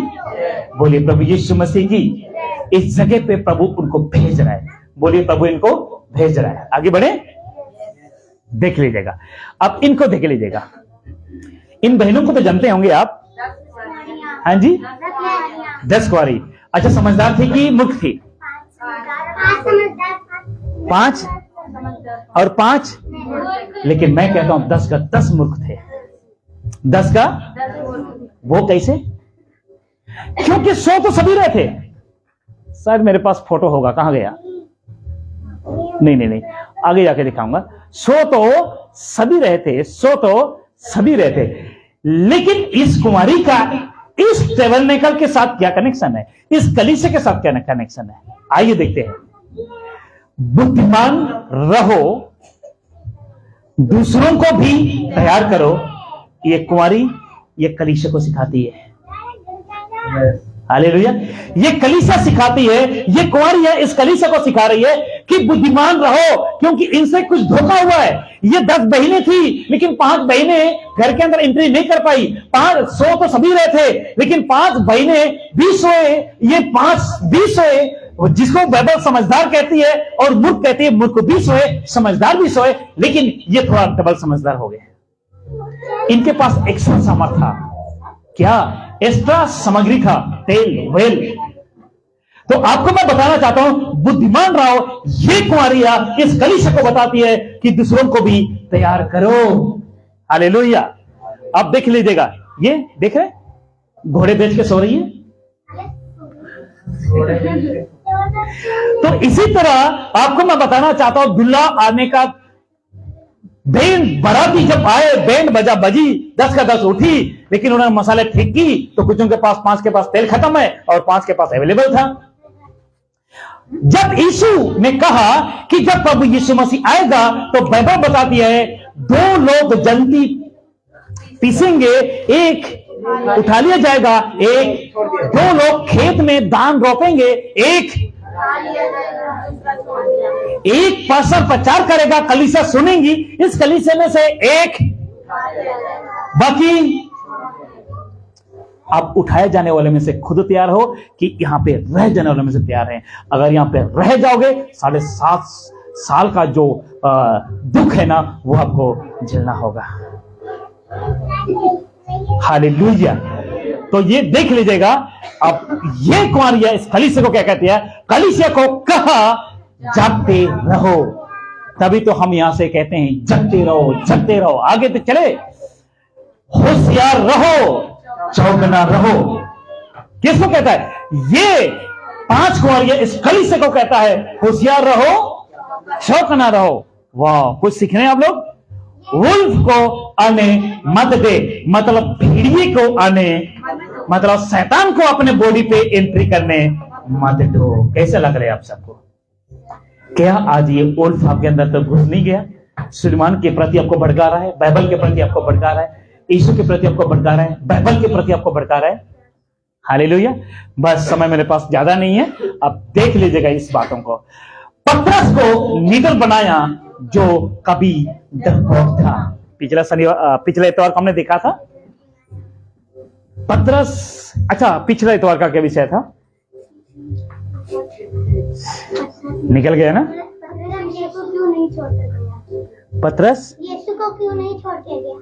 बोलिए प्रभु यीशु मसीह की। इस जगह पे प्रभु उनको भेज रहा है। बोलिए प्रभु इनको भेज रहा है। आगे बढ़े, देख लीजिएगा। अब इनको देख लीजिएगा। इन बहनों को तो जानते होंगे आप। हाँ जी, 10 कुंवारी। अच्छा, समझदार थी कि मूर्ख थी? 5 और 5। लेकिन मैं कहता हूं 10 का 10 मूर्ख थे। 10 का वो कैसे? क्योंकि 100 तो सभी रहे थे। शायद मेरे पास फोटो होगा, कहां गया? नहीं, आगे जाके दिखाऊंगा। 100 तो सभी रहे थे, 100 तो सभी रहे थे। लेकिन इस कुमारी का इस टेबरनेकल के साथ क्या कनेक्शन है? इस कलीसिया के साथ क्या कनेक्शन है? आइए देखते हैं। बुद्धिमान रहो, दूसरों को भी तैयार करो। ये कुमारी ये कलीसिया को सिखाती है। हालेलुया। ये कलीसिया सिखाती है, ये कुमारी है इस कलीसिया को सिखा रही है कि बुद्धिमान रहो, क्योंकि इनसे कुछ धोखा हुआ है। ये 10 बहनें थी, लेकिन 5 बहनें घर के अंदर एंट्री नहीं कर पाई। 100 तो सभी रहे थे, लेकिन 5 बहनें 20 सोए, ये 5 20 सोए। जिसको बाइबल समझदार कहती है और मूर्ख कहती है। मूर्ख भी सोए, समझदार भी सोए, लेकिन ये थोड़ा डबल समझदार हो गए। इनके पास एक्स्ट्रा सामर्थ था। क्या? एक्स्ट्रा सामग्री था, तेल, वेल। तो आपको मैं बताना चाहता हूं, बुद्धिमान रहो। ये कुंवारियां इस कलीसिया को बताती है कि दूसरों को भी तैयार करो। हालेलुया। आप देख लीजिएगा, ये देख रहे घोड़े बेच के सो रही है। तो इसी तरह आपको मैं बताना चाहता हूं, दुल्हा आने का बैंड बाराती जब आए, बैंड बजा बजी, 10 का 10 उठी, लेकिन उन्होंने मसाले ठीक की तो कुछ के पास 5 के पास तेल खत्म है और 5 के पास अवेलेबल था। जब यीशु ने कहा कि जब प्रभु यीशु मसीह आएगा तो बाइबल बताती है 2 लोग जंती पीसेंगे, एक उठा लिया जाएगा, 2 लोग खेत में धान रोपेंगे, एक पर्सन प्रचार करेगा, कलीसिया सुनेंगी, इस कलीसिया में से एक बाकी आप उठाए जाने वाले में से खुद तैयार हो कि यहां पे रह जाने वाले में से तैयार हैं। अगर यहां पे रह जाओगे 7.5 साल का जो दुख है ना वो आपको झेलना होगा। हालेलुया। तो ये देख लीजिएगा। अब ये कुमारिया इस कलीसिया को क्या कहती है? कलीसिया को कहा जागते रहो। तभी तो हम यहां से कहते हैं जगते रहो, जगते रहो। आगे तो चले, होशियार रहो, चौकना रहो। किसको कहता है? ये 5 कुमारिया इस कलीसिया को कहता है होशियार रहो, चौकना रहो। वाह, कुछ सीख रहे हैं आप लोग। वुल्फ को आने मत दे, मतलब भेड़िए को आने, मतलब शैतान को अपने बॉडी पे एंट्री करने मत दो। कैसे लग रहे हैं आप सबको? क्या आज ये वुल्फ आपके अंदर तो घुस नहीं गया? सुलेमान के प्रति आपको भड़का रहा है, बाइबल के प्रति आपको भड़का रहा है, यीशु के प्रति आपको भड़का रहा है, बाइबल के प्रति आपको भड़का रहा है। हालेलुया। बस समय मेरे पास ज्यादा नहीं है, अब देख लीजिएगा इस बातों को। पतरस को लीडर बनाया जो कभी डरपोक था। पिछले इतवार को हमने देखा था पतरस। अच्छा, पिछले इतवार का क्या विषय था? निकल गया ना? क्यों नहीं छोड़ते गया? पतरस यीशु को क्यों नहीं छोड़ के गया?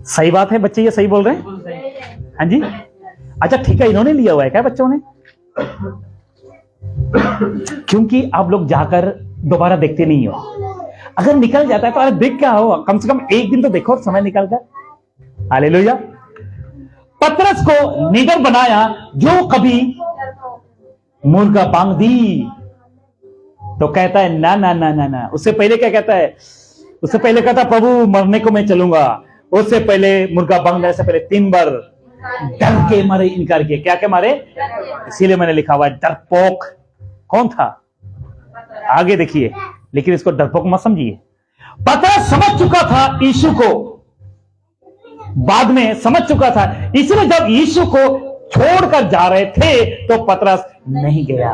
सही बात है बच्चे, ये सही बोल रहे हैं। हाँ जी, अच्छा ठीक है। इन्होंने लिया हुआ है क्या बच्चों ने? क्योंकि आप लोग जाकर दोबारा देखते नहीं हो। अगर निकल जाता है तो अरे देख क्या हो, कम से कम एक दिन तो देखो समय निकल कर। हालेलुया। पतरस को लीडर बनाया जो कभी मुर्गा बांग दी तो कहता है ना ना ना ना ना। उससे पहले क्या कहता है? उससे पहले कहता प्रभु मरने को मैं चलूंगा। उससे पहले मुर्गा बांगने से पहले 3 बार डर के मारे इनकार किया। क्या के मारे? इसीलिए मैंने लिखा हुआ है डरपोक। कौन था? आगे देखिए, लेकिन इसको डरपोक मत समझिए। पतरस समझ चुका था यीशु को, बाद में समझ चुका था, इसलिए जब यीशु को छोड़कर जा रहे थे तो पतरस नहीं गया।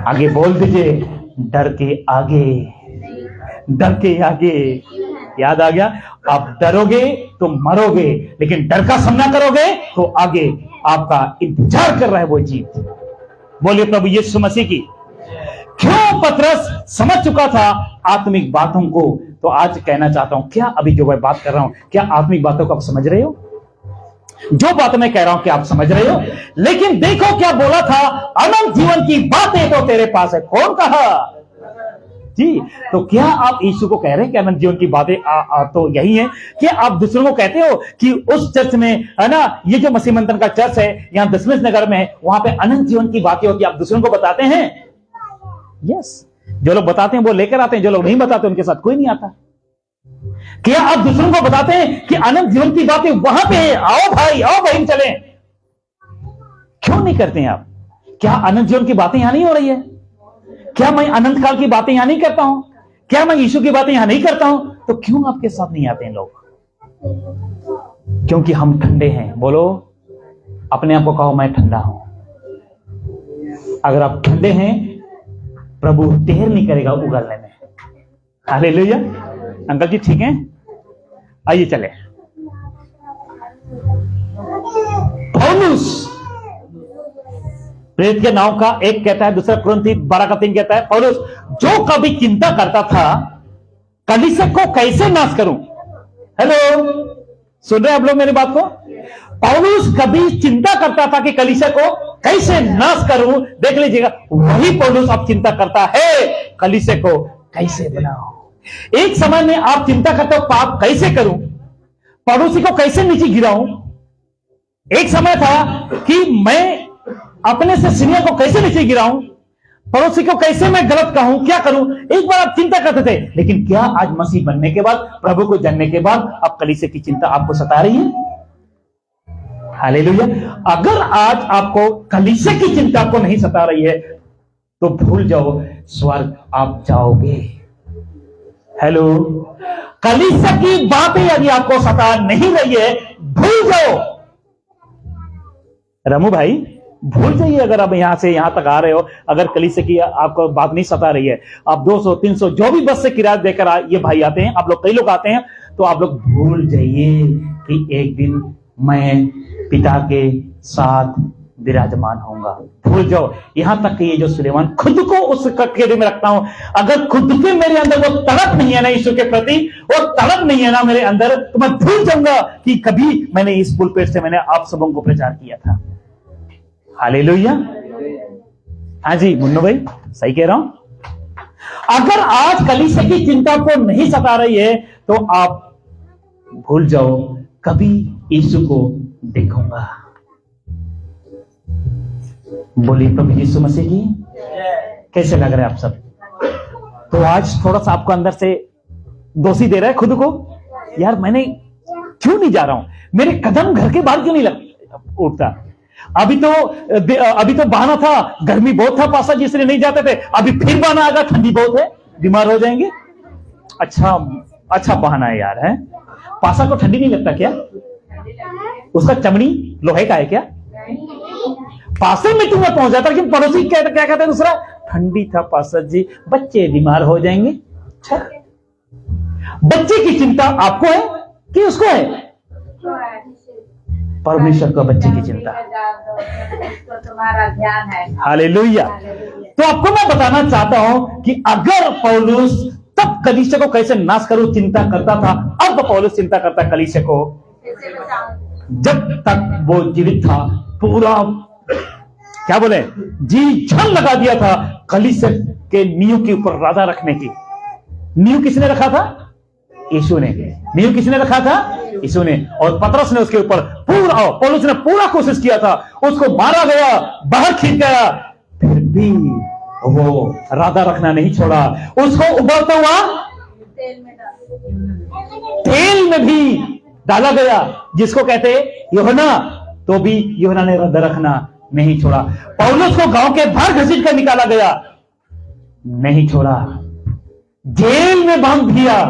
आगे बोल दीजिए, डर के आगे, डर के आगे। याद आ गया? आप डरोगे तो मरोगे, लेकिन डर का सामना करोगे तो आगे आपका इंतजार कर रहा है वो जीत। बोलिए प्रभु यीशु मसीह की। क्यों? पतरस समझ चुका था आत्मिक बातों को। तो आज कहना चाहता हूं, क्या अभी जो मैं बात कर रहा हूं, क्या आत्मिक बातों को आप समझ रहे हो? जो बात मैं कह रहा हूं क्या आप समझ रहे हो? लेकिन देखो क्या बोला था, अनंत जीवन की बातें तो तेरे पास है। कौन कहा जी? तो क्या आप यीशु को कह रहे हैं कि अनंत जीवन की बातें तो यही है कि आप दूसरों को कहते हो कि उस चर्च में है ना, ये जो मसीह मंथन का चर्च है यहां दशमेश नगर में, वहां पे अनंत जीवन की बातें होती है, आप दूसरों को बताते हैं? यस। जो लोग बताते हैं वो लेकर आते हैं, जो लोग नहीं बताते उनके साथ कोई नहीं आता। क्या आप दूसरों को बताते हैं कि अनंत जीवन की बातें वहां पे है, आओ भाई आओ बहन चलें? क्यों नहीं करते हैं आप? क्या अनंत जीवन की बातें यहां नहीं हो रही है? क्या मैं अनंत काल की बातें यहां नहीं करता हूं? क्या मैं यीशु की बातें यहां नहीं करता हूं? तो क्यों आपके साथ नहीं आते हैं लोग? क्योंकि हम ठंडे हैं। बोलो, अपने आप को कहो मैं ठंडा हूं। अगर आप ठंडे हैं, प्रभु देर नहीं करेगा उगलने में। हालेलुया। अंकल जी ठीक है? आइए चले। पौलुस प्रेरित के नाम का एक कहता है, दूसरा कुरिन्थी 12:3 कहता है, पौलुस जो कभी चिंता करता था कलीसिया को कैसे नाश करूं। हेलो, सुन रहे हैं आप लोग मेरी बात को? पौलुस कभी चिंता करता था कि कलीसिया को कैसे नाश करूं। देख लीजिएगा, वही पौलुस अब चिंता करता है कलीसिया को कैसे बनाओ। एक समय में आप चिंता करते हो पाप कैसे करूं, पड़ोसी को कैसे नीचे गिराऊं। एक समय था कि मैं अपने से सीनियर को कैसे नीचे गिराऊं। पड़ोसी को कैसे मैं गलत कहूं, क्या करूं, एक बार आप चिंता करते थे। लेकिन क्या आज मसीह बनने के बाद, प्रभु को जानने के बाद, अब कलीसिया की चिंता आपको सता रही है? हालेलुया। अगर आज आपको कलीसिया की चिंता आपको नहीं सता रही है तो भूल जाओ, स्वर्ग आप जाओगे। हेलो, कलीसिया की बातें यदि आपको सता नहीं रही है, भूल जाओ। रमू भाई, भूल जाइए। अगर आप यहां से यहां तक आ रहे हो, अगर कलीसिया की आपको बात नहीं सता रही है, आप 200 300 जो भी बस से किराया देकर ये भाई आते हैं, आप लोग कई लोग आते हैं, तो आप लोग भूल जाइए कि एक दिन मैं पिता के साथ विराजमान होऊंगा। भूल जाओ। यहां तक कि ये जो सुलेमान खुद को उस कटघरे में रखता हूं, अगर खुद के मेरे अंदर वो तड़प नहीं है ना यीशु के प्रति, वो तड़प नहीं है ना मेरे अंदर, तो मैं भूल जाऊंगा कि कभी मैंने इस पुलपेट से मैंने आप सबों को प्रचार किया था। हालेलुया। हाँ जी मुन्नू भाई, सही कह रहा हूं। अगर आज कलीसिया की चिंता को नहीं सता रही है तो आप भूल जाओ, कभी यीशु को देखूंगा। बोलिए प्रभु यीशु मसीह की। कैसे लग रहा है आप सब? तो आज थोड़ा सा आपको अंदर से दोषी दे रहा है खुद को, यार मैंने क्यों नहीं जा रहा हूं, मेरे कदम घर के बाहर क्यों नहीं उठता। अभी तो बहाना था, गर्मी बहुत था पासा जिसने नहीं जाते थे, अभी फिर बहाना आ गया, ठंडी बहुत है, बीमार हो जाएंगे। अच्छा बहाना है यार, है। पासा को ठंडी नहीं लगता क्या? उसका चमड़ी लोहे का है क्या? पासे में तुम्हें पहुंच जाता, लेकिन पड़ोसी क्या कहते हैं दूसरा, ठंडी था पासा जी, बच्चे बीमार हो जाएंगे। अच्छा, बच्चे की चिंता आपको है कि उसको है? परमेश्वर को बच्चे की चिंता। तुम्हारा ध्यान है। हालेलुया। तो आपको मैं बताना चाहता हूं कि अगर पौलुस तब कलीसिया को कैसे नाश करूं चिंता करता था, अब पौलुस चिंता करता है कलीसिया को। जब तक वो जीवित था, पूरा क्या बोले, जी जान लगा दिया था कलीसिया के नींव के ऊपर राजा रखने की। नींव किसने रखा था? यीशु ने। नींव किसने रखा था? यीशु ने। और पतरस ने उसके ऊपर पौलुस ने पूरा कोशिश किया था, उसको मारा गया, बाहर खींच गया, फिर भी वो राजा रखना नहीं छोड़ा, उसको उबलता हुआ तेल में भी डाला गया, जिसको कहते यूहन्ना, तो भी यूहन्ना ने राजा रखना नहीं छोड़ा। पौलुस को गांव के बाहर घसीट कर निकाला गया, नहीं छोड़ा। जेल में बंद किया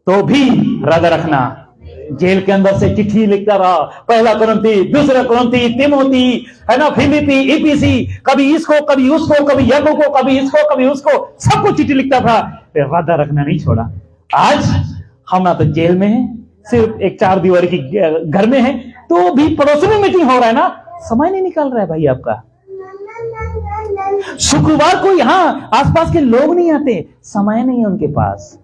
तो भी राजा रखना। जेल के अंदर से चिट्ठी लिखता रहा, पहला कुरिन्थी, दूसरा कुरिन्थी, तिमोथी, है ना, फिलिप्पी, इफिसी, कभी इसको कभी उसको, कभी याकूब को, कभी इसको कभी उसको, सबको चिट्ठी लिखता था, राजा रखना नहीं छोड़ा। आज हम ना तो जेल में हैं, सिर्फ एक 4 दीवारी की घर में है, तो भी पड़ोसी में मीटिंग हो रहा है ना, समय नहीं निकल रहा है भाई आपका। शुक्रवार को यहां आसपास के लोग नहीं आते, समय नहीं है उनके पास।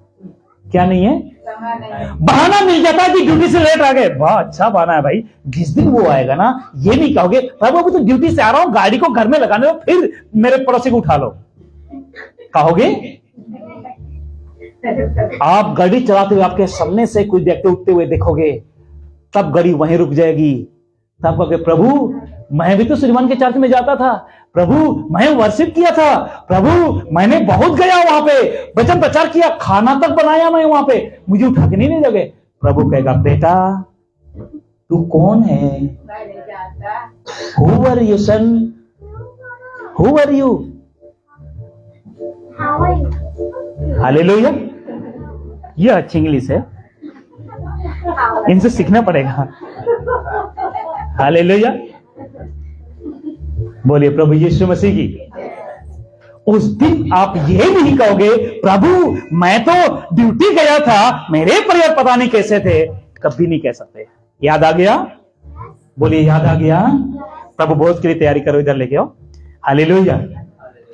क्या नहीं है? बहाना मिल जाता है कि ड्यूटी से लेट आ गए। वाह, अच्छा बहाना है भाई। जिस दिन वो आएगा ना, ये नहीं कहोगे प्रभु अभी तो ड्यूटी से आ रहा हूं, गाड़ी को घर में लगाने दो, फिर मेरे पड़ोसी को उठा लो, कहोगे? आप गाड़ी चलाते हुए आपके सामने से कोई व्यक्ति उठते हुए देखोगे, तब गाड़ी वहीं रुक जाएगी। तब कहोगे प्रभु मैं भी तो सुलेमान के चर्च में जाता था, प्रभु मैं वर्शिप किया था, प्रभु मैंने बहुत गया वहां पे, वचन प्रचार किया, खाना तक बनाया मैं वहां पे, मुझे उठा के नहीं ले जाओगे? प्रभु कहेगा बेटा तू कौन है? Who are you son? Who are you? Hallelujah. ये अच्छी इंग्लिश है, इनसे सीखना पड़ेगा। हालेलुया। बोलिए प्रभु यीशु मसीह की। उस दिन आप ये नहीं कहोगे प्रभु मैं तो ड्यूटी गया था, मेरे परिवार पता नहीं कैसे थे, कभी नहीं कह सकते। याद आ गया? बोलिए याद आ गया। प्रभु भोज के लिए तैयारी करो, इधर लेके आओ। हालेलुया।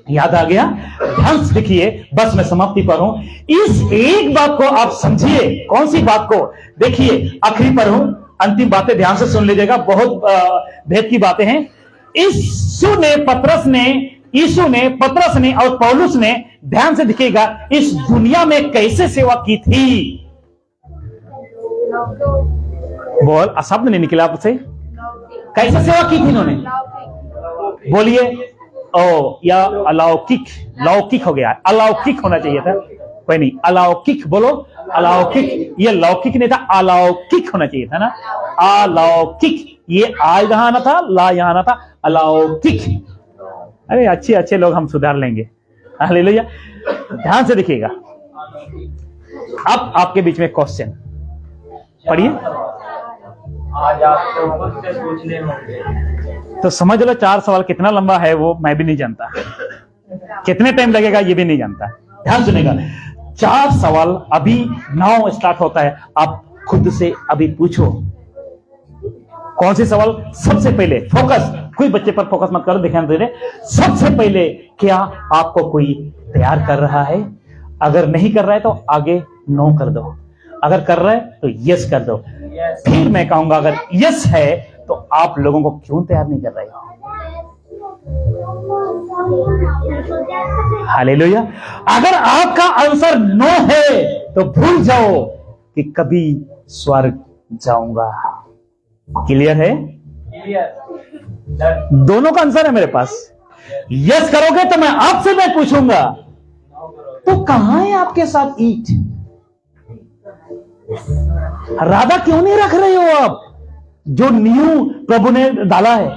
याद आ गया? ध्यान से देखिए, बस मैं समाप्ति पर हूं। इस एक बात को आप समझिए। कौन सी बात को? देखिए आखिरी पर हूं, अंतिम बातें ध्यान से सुन लीजिएगा, बहुत भेद की बातें हैं। यीशु ने पतरस ने और पौलुस ने, ध्यान से देखिएगा, इस दुनिया में कैसे सेवा की थी। बोल, शब्द नहीं निकला आपसे। कैसे सेवा की थी इन्होंने? बोलिए। ओ या अलौकिक, लौकिक हो गया, अलौकिक होना चाहिए था, कोई नहीं, अलौकिक बोलो, अलौकिक, ये लौकिक नहीं था, अलौकिक होना चाहिए था ना, अलौकिक, ये आ यहाँ आना था, ला यहाँ आना था, अलौकिक। अरे अच्छे अच्छे लोग हम सुधार लेंगे, हालेलुया। ध्यान से देखिएगा। अब आपके बीच में क्वेश्चन पढ़िए, आज आपको मुझसे पूछने होंगे। तो समझ लो 4 सवाल कितना लंबा है वो मैं भी नहीं जानता, कितने टाइम लगेगा ये भी नहीं जानता। ध्यान सुनेगा, 4 सवाल अभी 9 स्टार्ट होता है, आप खुद से अभी पूछो कौन से सवाल। सबसे पहले फोकस, कोई बच्चे पर फोकस मत करो, ध्यान दे रहे। सबसे पहले, क्या आपको कोई तैयार कर रहा है? अगर नहीं कर रहा है तो आगे नो कर दो, अगर कर रहा है तो यस कर दो। फिर मैं कहूंगा अगर यस है तो आप लोगों को क्यों तैयार नहीं कर रहे हो? हालेलुया। अगर आपका आंसर नो है तो भूल जाओ कि कभी स्वर्ग जाऊंगा। क्लियर है? दोनों का आंसर है मेरे पास। यस करोगे तो मैं आपसे मैं पूछूंगा तो कहां है आपके साथ ईट? राधा क्यों नहीं रख रहे हो आप, जो न्यू प्रभु ने डाला है?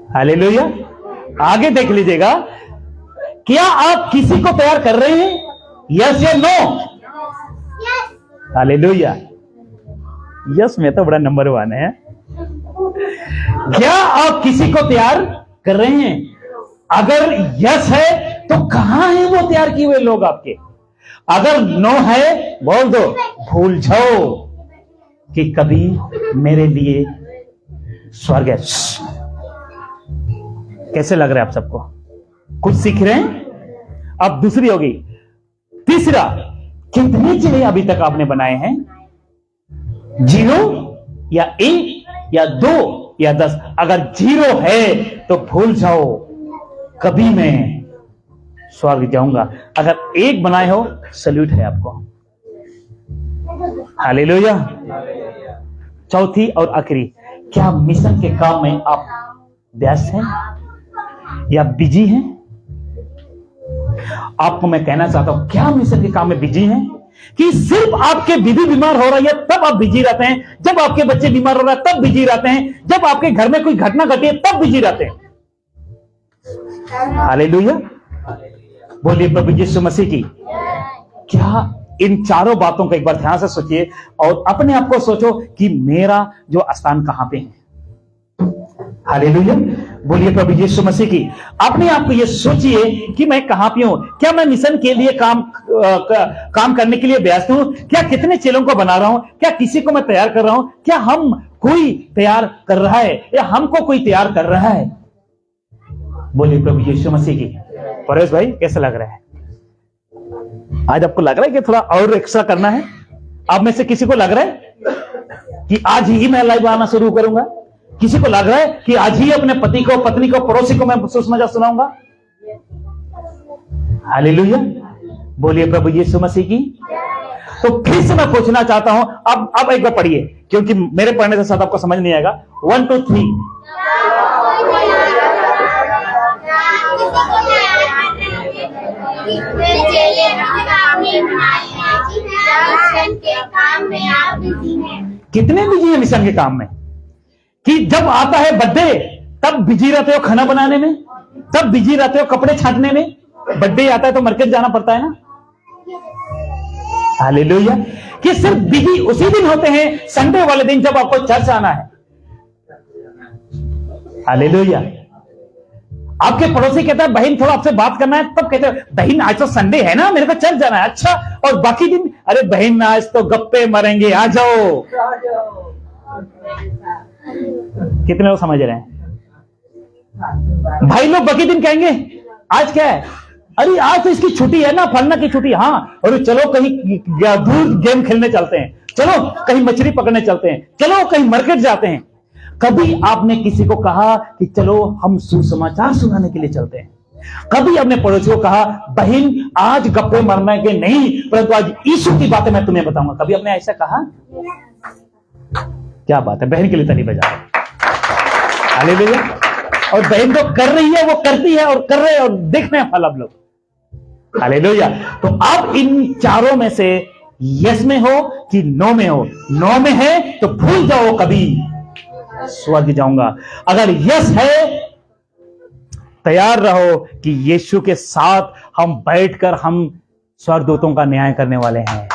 हालेलुया। आगे देख लीजिएगा, क्या आप किसी को तैयार कर रहे हैं? यस या नो? हालेलुया। यस में तो बड़ा नंबर 1 है। क्या आप किसी को तैयार कर रहे हैं? अगर यस है तो कहां है वो तैयार किए हुए लोग आपके? अगर नो है बोल दो, भूल जाओ कि कभी मेरे लिए स्वर्ग है। कैसे लग रहा है आप सबको? कुछ सीख रहे हैं? अब दूसरी होगी। तीसरा, कितने चिड़े अभी तक आपने बनाए हैं? 0 या 1 या 2 या 10? अगर 0 है तो भूल जाओ, कभी मैं स्वर्ग जाऊंगा। अगर 1 बनाए हो, सल्यूट है आपको। हालेलुया। चौथी और आखिरी, क्या मिशन के काम में आप व्यस्त हैं या बिजी हैं? आपको मैं कहना चाहता हूं, क्या मिशन के काम में बिजी हैं? कि सिर्फ आपके बीवी बीमार हो रही है तब आप बिजी रहते हैं, जब आपके बच्चे बीमार हो रहे हैं तब बिजी रहते हैं, जब आपके घर में कोई घटना घटी है तब बिजी रहते हैं। हालेलुया। बोलिए प्रभु यीशु मसीह की। क्या इन चारों बातों को एक बार ध्यान से सोचिए और अपने आप को सोचो कि मेरा जो स्थान कहां पे है। हालेलुया। बोलिए प्रभु यीशु मसीह की। अपने आप को ये सोचिए कि मैं कहां पे हूं। क्या मैं मिशन के लिए काम करने के लिए व्यस्त हूं? क्या कितने चेलों को बना रहा हूं? क्या किसी को मैं तैयार कर रहा हूं? क्या हम कोई तैयार कर रहा है या हमको कोई तैयार कर रहा है? बोलिए प्रभु यीशु मसीह की। परेश भाई कैसा लग रहा है? आज आपको लग रहा है कि थोड़ा और एक्स्ट्रा करना है? आप में से किसी को लग रहा है कि आज ही मैं लाइव आना शुरू करूंगा? किसी को लग रहा है कि आज ही अपने पति को, पत्नी को, पड़ोसी को मैं सुसमाचार सुनाऊंगा? हालेलुया। बोलिए प्रभु यीशु मसीह की। तो फिर से मैं पूछना चाहता हूं, अब एक बार पढ़िए, क्योंकि मेरे पढ़ने से साथ आपको समझ नहीं आएगा। 1 2 3। कितने बिजी है मिशन के काम में? कि जब आता है बर्थडे तब बिजी रहते हो खाना बनाने में, तब बिजी रहते हो कपड़े छांटने में। बर्थडे आता है तो मार्केट जाना पड़ता है ना। हालेलुया। कि सिर्फ बिजी उसी दिन होते हैं, संडे वाले दिन जब आपको चर्च आना है। हालेलुया। आपके पड़ोसी कहता है बहन थोड़ा आपसे बात करना है, तब कहते हैं बहन आज तो संडे है ना, मेरे को चर्च जाना है। अच्छा, और बाकी दिन अरे बहन आज तो गप्पे मारेंगे, आ जाओ। कितने लोग समझ रहे हैं? भाई लोग बाकी दिन कहेंगे आज क्या है? अरे आज तो इसकी छुट्टी है ना, फलना की छुट्टी। हाँ, अरे चलो कहीं दूर गेम खेलने चलते हैं, चलो कहीं मछली पकड़ने चलते हैं, चलो कहीं मार्केट जाते हैं। कभी आपने किसी को कहा कि चलो हम सुसमाचार सुनाने के लिए चलते हैं? कभी अपने पड़ोसी को कहा बहन आज गप्पे मारने के नहीं, परंतु आज यीशु की बातें मैं तुम्हें बताऊंगा? कभी आपने ऐसा कहा? क्या बात है, बहन के लिए ताली बजा। हालेलुया। और बहन जो कर रही है वो करती है और कर रहे हैं और देख रहे हैं फल आप लोग। हालेलुया। तो आप इन चारों में से यस में हो कि नो में हो। नो में है तो भूल जाओ कभी स्वर्ग जाऊंगा। अगर यस है, तैयार रहो कि यीशु के साथ हम बैठकर हम स्वर्गदूतों का न्याय करने वाले हैं।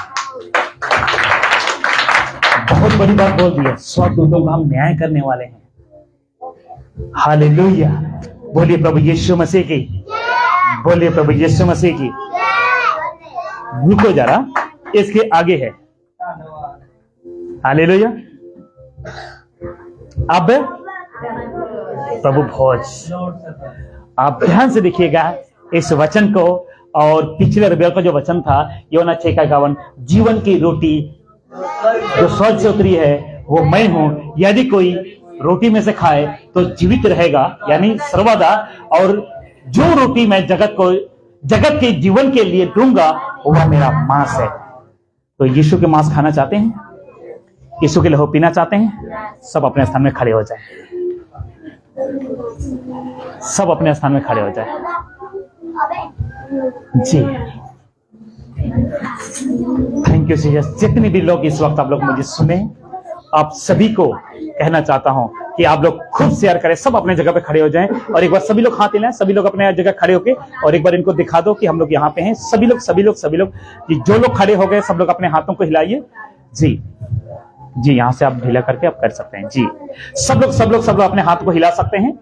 बहुत बड़ी बात बोल दी है, स्वर्गदूतों का हम न्याय करने वाले हैं। हालेलुया। बोलिए प्रभु यीशु मसीह की, बोलिए प्रभु यीशु मसीह की। रुको जरा, इसके आगे है। हालेलुया। अब प्रभु भोज, आप ध्यान से देखिएगा इस वचन को। और पिछले रविवार का जो वचन था यूहन्ना 6:51, जीवन की रोटी जो स्वर्ग से उतरी है वो मैं हूं, यदि कोई रोटी में से खाए तो जीवित रहेगा, यानी सर्वदा। और जो रोटी मैं जगत के जीवन के लिए दूंगा वह मेरा मांस है। तो यीशु के मांस खाना चाहते हैं, यीशु के लहू पीना चाहते हैं, सब अपने स्थान में खड़े हो जाए। सब अपने स्थान में खड़े हो जाए। जी, थैंक यू जीसस। जितने भी लोग इस वक्त आप लोग मुझे सुने, आप सभी को कहना चाहता हूं कि आप लोग खुद शेयर करें, सब अपने जगह पे खड़े हो जाएं और एक बार सभी लोग हाथ हिलाएं। सभी लोग अपने जगह खड़े होके और एक बार इनको दिखा दो कि हम लोग यहाँ पे हैं। सभी लोग जी, जो लोग खड़े हो गए सब लोग अपने हाथों को हिलाइए। जी जी, यहां से आप ढीला करके आप कर सकते हैं। जी, सब लोग अपने हाथ को हिला सकते हैं।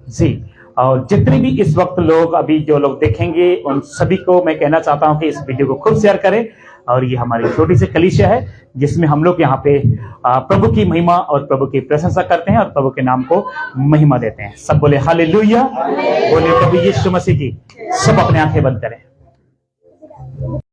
जी, और जितने भी इस वक्त लोग अभी जो लोग देखेंगे उन सभी को मैं कहना चाहता हूं कि इस वीडियो को खुद शेयर करें। और ये हमारी छोटी सी कलीसिया है जिसमें हम लोग यहाँ पे प्रभु की महिमा और प्रभु की प्रशंसा करते हैं और प्रभु के नाम को महिमा देते हैं। सब बोले हालेलुया, बोले प्रभु यीशु मसीह की। सब अपने आंखें बंद करें।